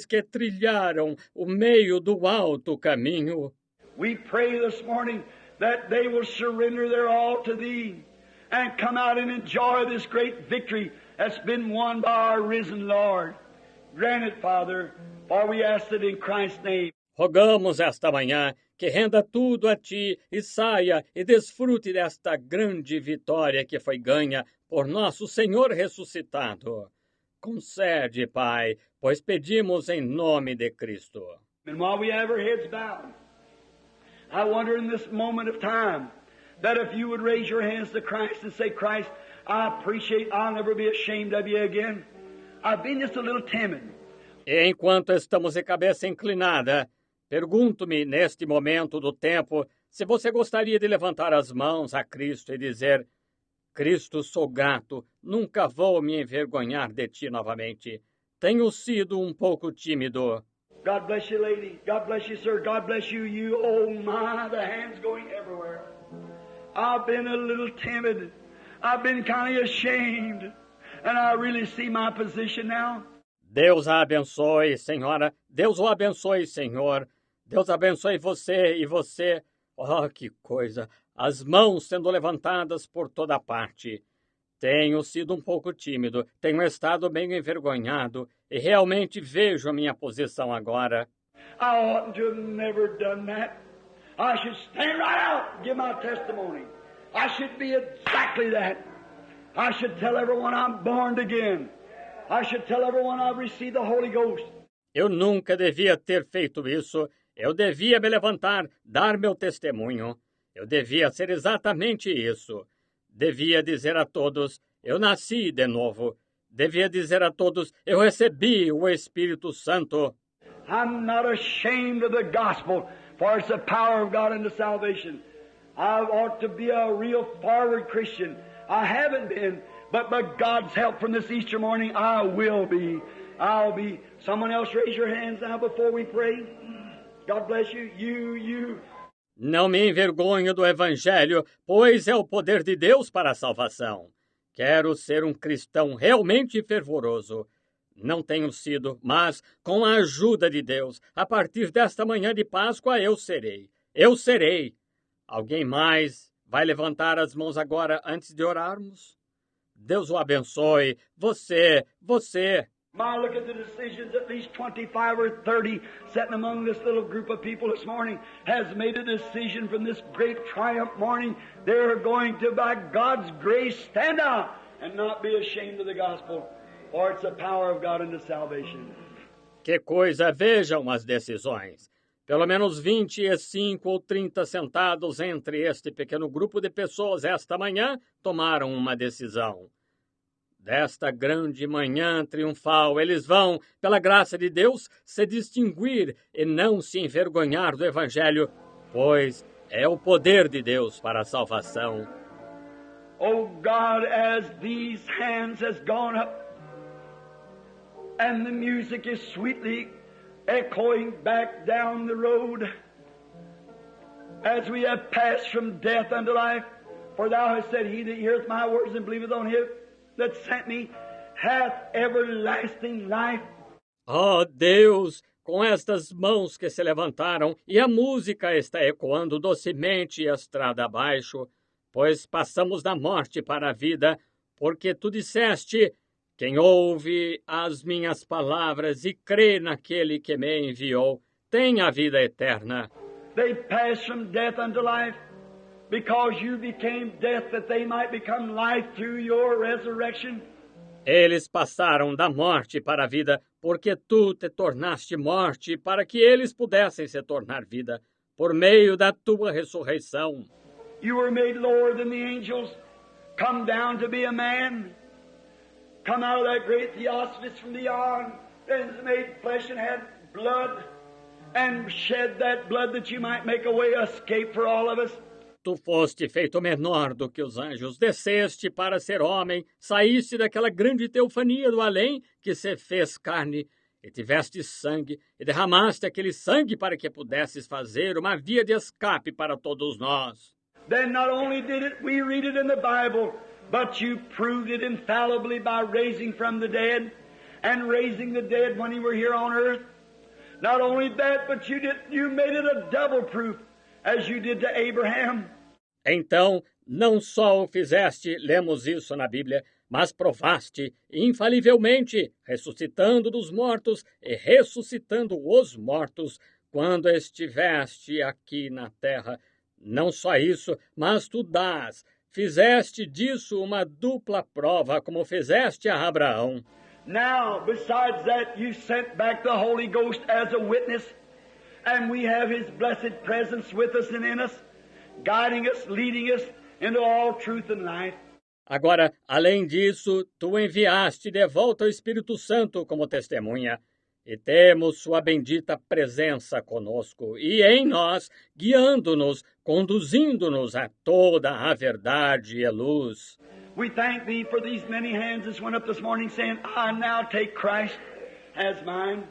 que trilharam o meio do alto caminho. We pray this morning that they will surrender their all to Thee and come out and enjoy this great victory that's been won by our risen Lord. Grant it, Father, for we ask it in Christ's name. Rogamos esta manhã que renda tudo a Ti e saia e desfrute desta grande vitória que foi ganha por nosso Senhor ressuscitado. Concede, Pai, pois pedimos em nome de Cristo. And while we have our heads bowed, I wonder in this moment of time that if you would raise your hands to Christ and say, Christ, I appreciate, I'll never be ashamed of you again. I've been just a little timid. E enquanto estamos de cabeça inclinada, pergunto-me neste momento do tempo se você gostaria de levantar as mãos a Cristo e dizer: Cristo, sou grato, nunca vou me envergonhar de Ti novamente. Tenho sido um pouco tímido. God bless you, lady. God bless you, sir. God bless you, you. Oh, my, the hand's going everywhere. I've been a little timid. I've been kind of ashamed. And I really see my position now. Deus a abençoe, senhora. Deus o abençoe, senhor. Deus abençoe você e você. Oh, que coisa! As mãos sendo levantadas por toda parte. Tenho sido um pouco tímido, tenho estado bem envergonhado e realmente vejo a minha posição agora. I oughtn't to have never done that. I should stand right out and give my testimony. I should be exactly that. I should tell everyone I'm born again. I should tell everyone I've received the Holy Ghost. Eu nunca devia ter feito isso. Eu devia me levantar, dar meu testemunho. Eu devia ser exatamente isso. Devia dizer a todos, eu nasci de novo. Devia dizer a todos, eu recebi o Espírito Santo. I'm not ashamed of the gospel, for it's the power of God unto salvation. I ought to be a real forward Christian. I haven't been, but by God's help from this Easter morning, I will be. I'll be. Someone else raise your hands now before we pray. God bless you. You. Não me envergonho do Evangelho, pois é o poder de Deus para a salvação. Quero ser um cristão realmente fervoroso. Não tenho sido, mas, com a ajuda de Deus, a partir desta manhã de Páscoa, eu serei. Eu serei. Alguém mais vai levantar as mãos agora antes de orarmos? Deus o abençoe. Você. My, look at the decisions, at least 25 or 30 sitting among this little group of people this morning has made a decision from this great triumph morning. They're going to, by God's grace, stand out and not be ashamed of the gospel, for it's the power of God unto salvation. Que coisa, vejam as decisões. Pelo menos 25 ou 30 sentados entre este pequeno grupo de pessoas esta manhã tomaram uma decisão. Desta grande manhã triunfal, eles vão, pela graça de Deus, se distinguir e não se envergonhar do Evangelho, pois é o poder de Deus para a salvação. Oh God, as these hands has gone up, and the music is sweetly echoing back down the road, as we have passed from death unto life, for thou hast said, he that heareth my words and believeth on him that sent me hath everlasting life. Oh Deus, com estas mãos que se levantaram e a música está ecoando docemente estrada abaixo, pois passamos da morte para a vida, porque tu disseste: quem ouve as minhas palavras e crê naquele que me enviou, tem a vida eterna. They passed from death unto life, because you became death that they might become life through your resurrection. Eles passaram da morte para a vida, porque tu te tornaste morte, para que eles pudessem se tornar vida, por meio da tua ressurreição. You were made lower than the angels, come down to be a man, come out of that great Theosophist from beyond, and was made flesh and had blood, and shed that blood that you might make a way escape for all of us. Tu foste feito menor do que os anjos, desceste para ser homem, saíste daquela grande teofania do além que se fez carne, e tiveste sangue, e derramaste aquele sangue para que pudesses fazer uma via de escape para todos nós. Then not only did it, we read it in the Bible, but you proved it infallibly by raising from the dead, and raising the dead when you were here on earth. Not only that, but you made it a double proof, as you did to Abraham. Então, não só o fizeste, lemos isso na Bíblia, mas provaste infalivelmente, ressuscitando dos mortos e ressuscitando os mortos, quando estiveste aqui na terra. Não só isso, mas tu fizeste disso uma dupla prova, como fizeste a Abraão. Now, besides that, you sent back the Holy Ghost as a witness, and we have His blessed presence with us and in us, guiding us, leading us into all truth and life. Agora, além disso, tu enviaste de volta o Espírito Santo como testemunha, e temos sua bendita presença conosco e em nós, guiando-nos, conduzindo-nos a toda a verdade e a luz. We thank Thee for these many hands that went up this morning saying, I now take Christ as mine.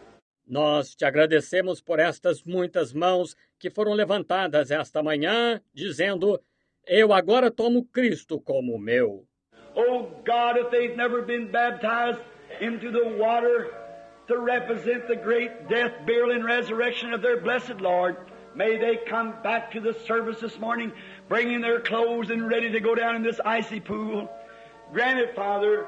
Nós te agradecemos por estas muitas mãos que foram levantadas esta manhã, dizendo: eu agora tomo Cristo como meu. Oh God, if they've never been baptized into the water to represent the great death, burial, and resurrection of their blessed Lord, may they come back to the service this morning, bringing their clothes and ready to go down in this icy pool. Grant it, Father.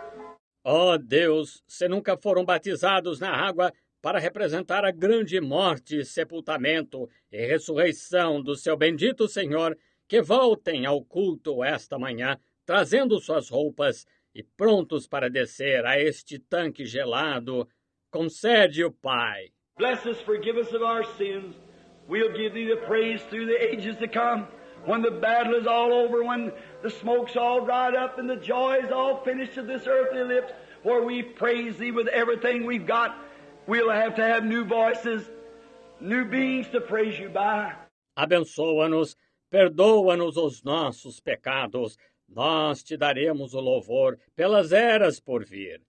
Oh Deus, se nunca foram batizados na água para representar a grande morte, sepultamento e ressurreição do seu bendito Senhor, que voltem ao culto esta manhã, trazendo suas roupas e prontos para descer a este tanque gelado. Concede-o, Pai. Bless us, forgive us of our sins. We'll give Thee the praise through the ages to come. When the battle is all over, when the smoke's all dried up and the joy is all finished of this earthly lips, where we praise Thee with everything we've got, we'll have to have new voices, new beings to praise You by. Abençoa-nos, perdoa-nos os nossos pecados. Nós Te daremos o louvor pelas eras por vir.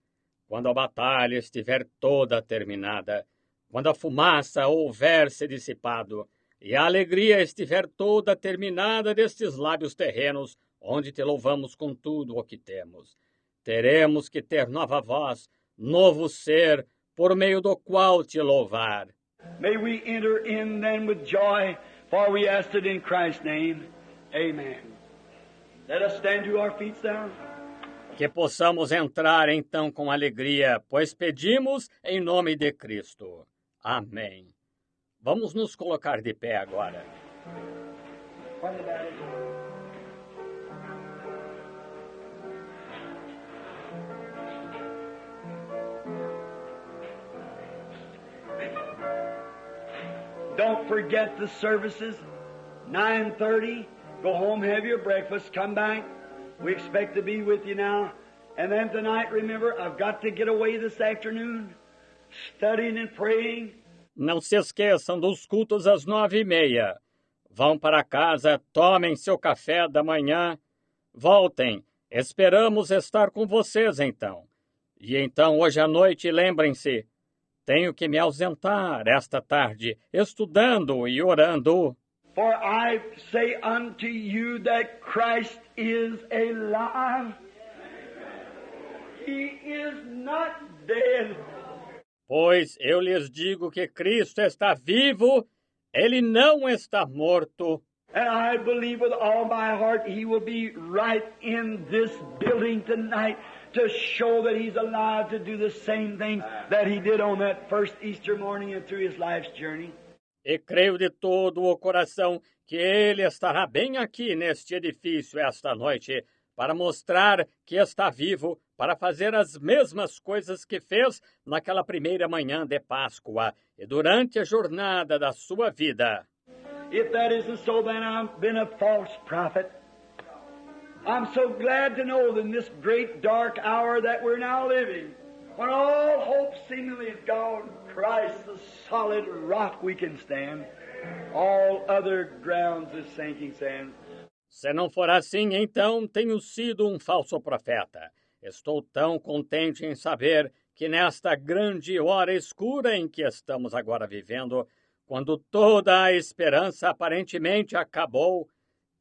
Quando a batalha estiver toda terminada, quando a fumaça houver se dissipado e a alegria estiver toda terminada destes lábios terrenos, onde Te louvamos com tudo o que temos, teremos que ter nova voz, novo ser, por meio do qual Te louvar. May we enter in then with joy, for we ask it in Christ's name. Amen. Let us stand to our feet now. Que possamos entrar então com alegria, pois pedimos em nome de Cristo. Amém. Vamos nos colocar de pé agora. Don't forget the services. 9:30. Go home, have your breakfast, come back. We expect to be with you now. And then tonight, remember, I've got to get away this afternoon, studying and praying. Não se esqueçam dos cultos às 9:30. Vão para casa, tomem seu café da manhã, voltem. Esperamos estar com vocês então. E então, hoje à noite, lembrem-se, tenho que me ausentar esta tarde, estudando e orando. For I say unto you that Christ is alive. He is not dead. Pois eu lhes digo que Cristo está vivo, ele não está morto. And I believe with all my heart He will be right in this building tonight to show that He's alive to do the same things that He did on that first Easter morning and through His life's journey. E creio de todo o coração que ele estará bem aqui neste edifício esta noite para mostrar que está vivo, para fazer as mesmas coisas que fez naquela primeira manhã de Páscoa e durante a jornada da sua vida. If that isn't so, then I've been a false prophet. I'm so glad to know that in this great dark hour that we're now living, when all hope seemingly is gone, Christ, the solid rock we can stand. All other grounds is sinking sand. Se não for assim, então tenho sido um falso profeta. Estou tão contente em saber que nesta grande hora escura em que estamos agora vivendo, quando toda a esperança aparentemente acabou,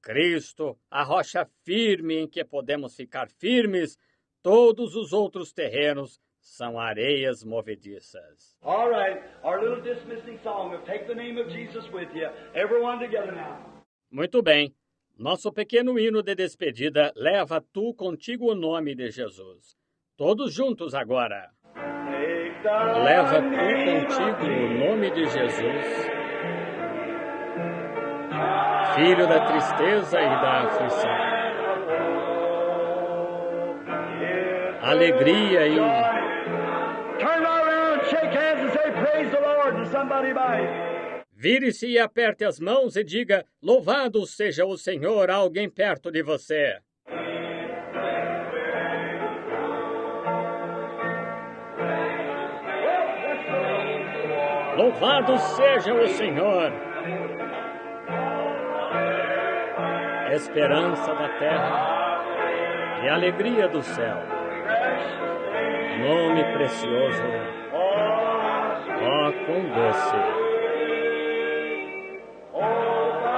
Cristo, a rocha firme em que podemos ficar firmes, todos os outros terrenos são areias movediças. All right, our little dismissing song will take the name of Jesus with you. Everyone together now. Muito bem. Nosso pequeno hino de despedida leva tu contigo o nome de Jesus. Todos juntos agora. Leva tu contigo o nome de Jesus, filho da tristeza e da aflição, alegria e... Turn around, shake hands and say, praise the Lord to somebody by. Vire-se e aperte as mãos e diga, louvado seja o Senhor a alguém perto de você. Louvado seja o Senhor. Esperança da terra e alegria do céu. Nome precioso, ó quão doce.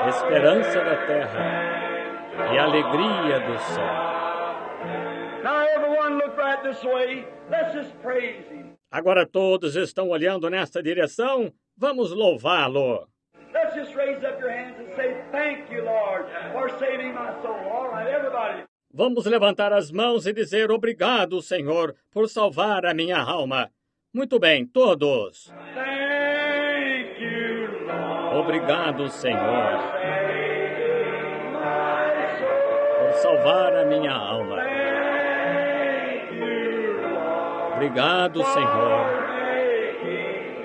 Esperança da terra e alegria do céu. Now everyone look right this way. Let's just praise Him. Agora todos estão olhando nesta direção. Vamos louvá-lo. Let's just raise up your hands and say, thank you, Lord, for saving my soul. All right, everybody. Vamos levantar as mãos e dizer obrigado, Senhor, por salvar a minha alma. Muito bem, todos. Thank you, Lord. Obrigado, Senhor, por salvar a minha alma. Obrigado, Senhor,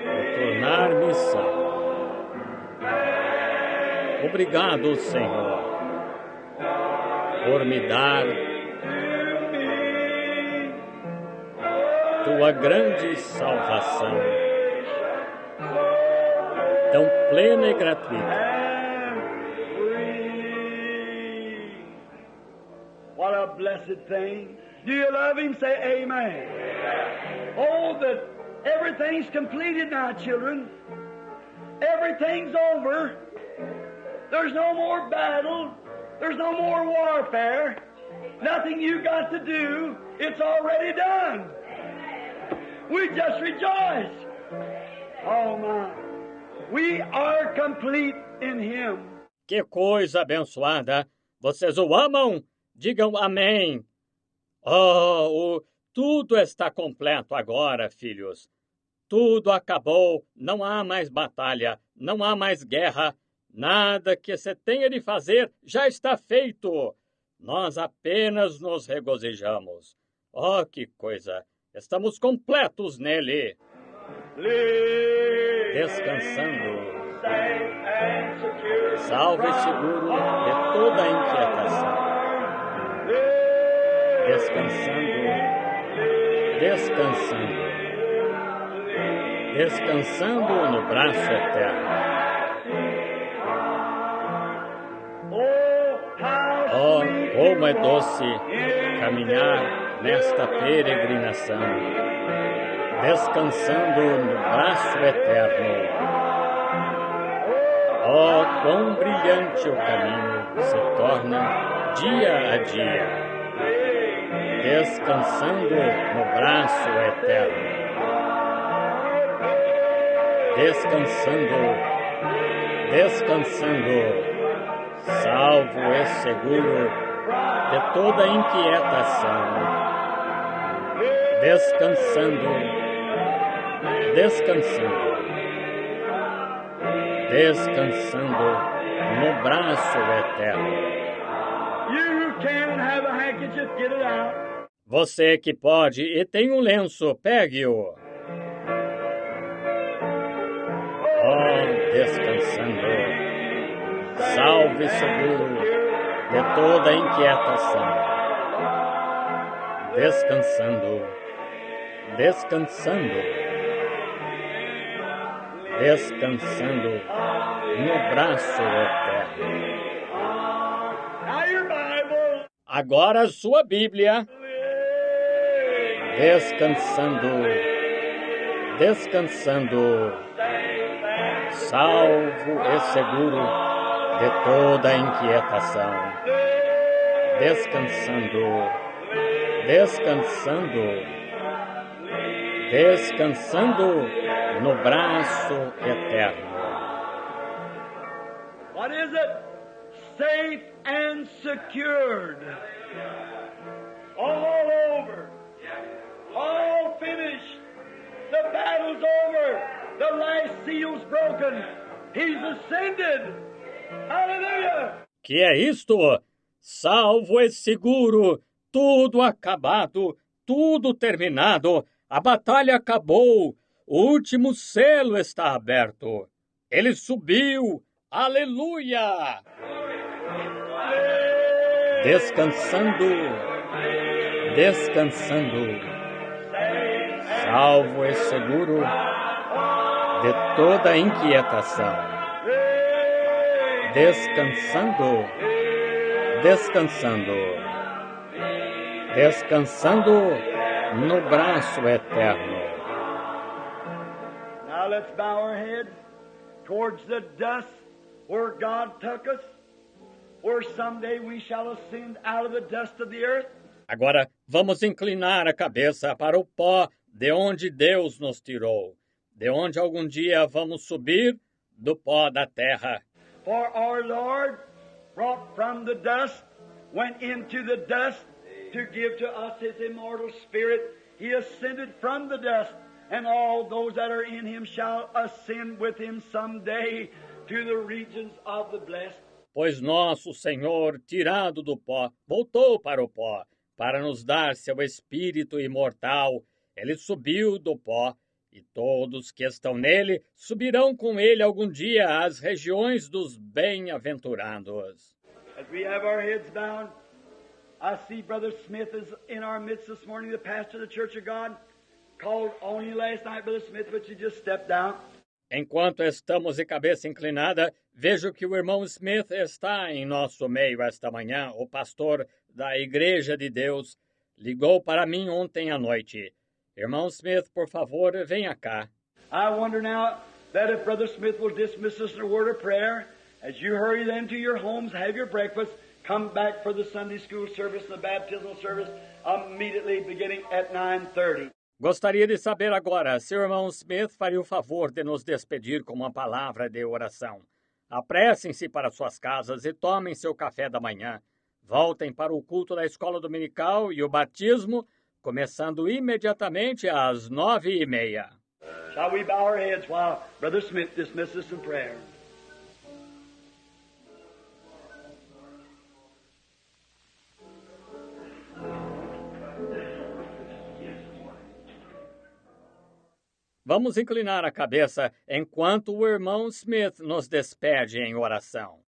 por tornar-me salvo. Obrigado, Senhor, por me dar tua grande salvação, tão plena e gratuita. What a blessed thing. Do you love Him? Say amen. Oh, that everything's completed now, children. Everything's over. There's no more battle. There's no more warfare. Nothing you got to do. It's already done. We just rejoice. Oh, my. We are complete in Him. Que coisa abençoada! Vocês o amam? Digam amém. Tudo está completo agora, filhos. Tudo acabou, não há mais batalha, não há mais guerra. Nada que se tenha de fazer já está feito. Nós apenas nos regozijamos. Oh, que coisa! Estamos completos nele. Descansando. salvo e seguro de toda a inquietação, descansando no braço eterno. Oh, como é doce caminhar nesta peregrinação, descansando no braço eterno. Oh, quão brilhante o caminho se torna dia a dia, descansando no braço eterno. Descansando, salvo e seguro de toda inquietação, descansando no braço eterno. Você que pode e tem um lenço, pegue-o. Oh, descansando, salve e seguro de toda a inquietação, descansando no braço eterno. Agora a sua Bíblia, descansando, salvo e seguro de toda a inquietação, descansando no braço eterno. What is it? Safe and secured. All over. All finished. The battle's over. The last seal's broken. He's ascended. Hallelujah. Que é isto? Salvo e seguro, tudo acabado, tudo terminado, a batalha acabou, o último selo está aberto. Ele subiu, aleluia! Descansando, salvo e seguro de toda a inquietação, descansando no braço eterno. Now let's bow our heads towards the dust where God took us, where someday we shall ascend out of the dust of the earth. Agora vamos inclinar a cabeça para o pó de onde Deus nos tirou, de onde algum dia vamos subir do pó da terra. For our Lord brought from the dust, went into the dust to give to us His immortal Spirit. He ascended from the dust, and all those that are in Him shall ascend with Him someday to the regions of the blessed. Pois nosso Senhor, tirado do pó, voltou para o pó, para nos dar seu Espírito imortal. Ele subiu do pó, e todos que estão nele subirão com ele algum dia às regiões dos bem-aventurados. As we have our heads bowed, I see Brother Smith is in our midst this morning, the pastor of the Church of God. Called on you last night, Brother Smith, but you just stepped out. Enquanto estamos de cabeça inclinada, vejo que o irmão Smith está em nosso meio esta manhã. O pastor da Igreja de Deus ligou para mim ontem à noite. Irmão Smith, por favor, venha cá. I wonder now that if Brother Smith will dismiss us in a word of prayer, as you hurry then to your homes, have your breakfast, come back for the Sunday school service and the baptismal service immediately beginning at 9:30. Gostaria de saber agora se o irmão Smith faria o favor de nos despedir com uma palavra de oração. Apressem-se para suas casas e tomem seu café da manhã. Voltem para o culto da escola dominical e o batismo, começando imediatamente às 9:30. Shall we bow our heads while Brother Smith dismisses us in prayer? Vamos inclinar a cabeça enquanto o irmão Smith nos despede em oração.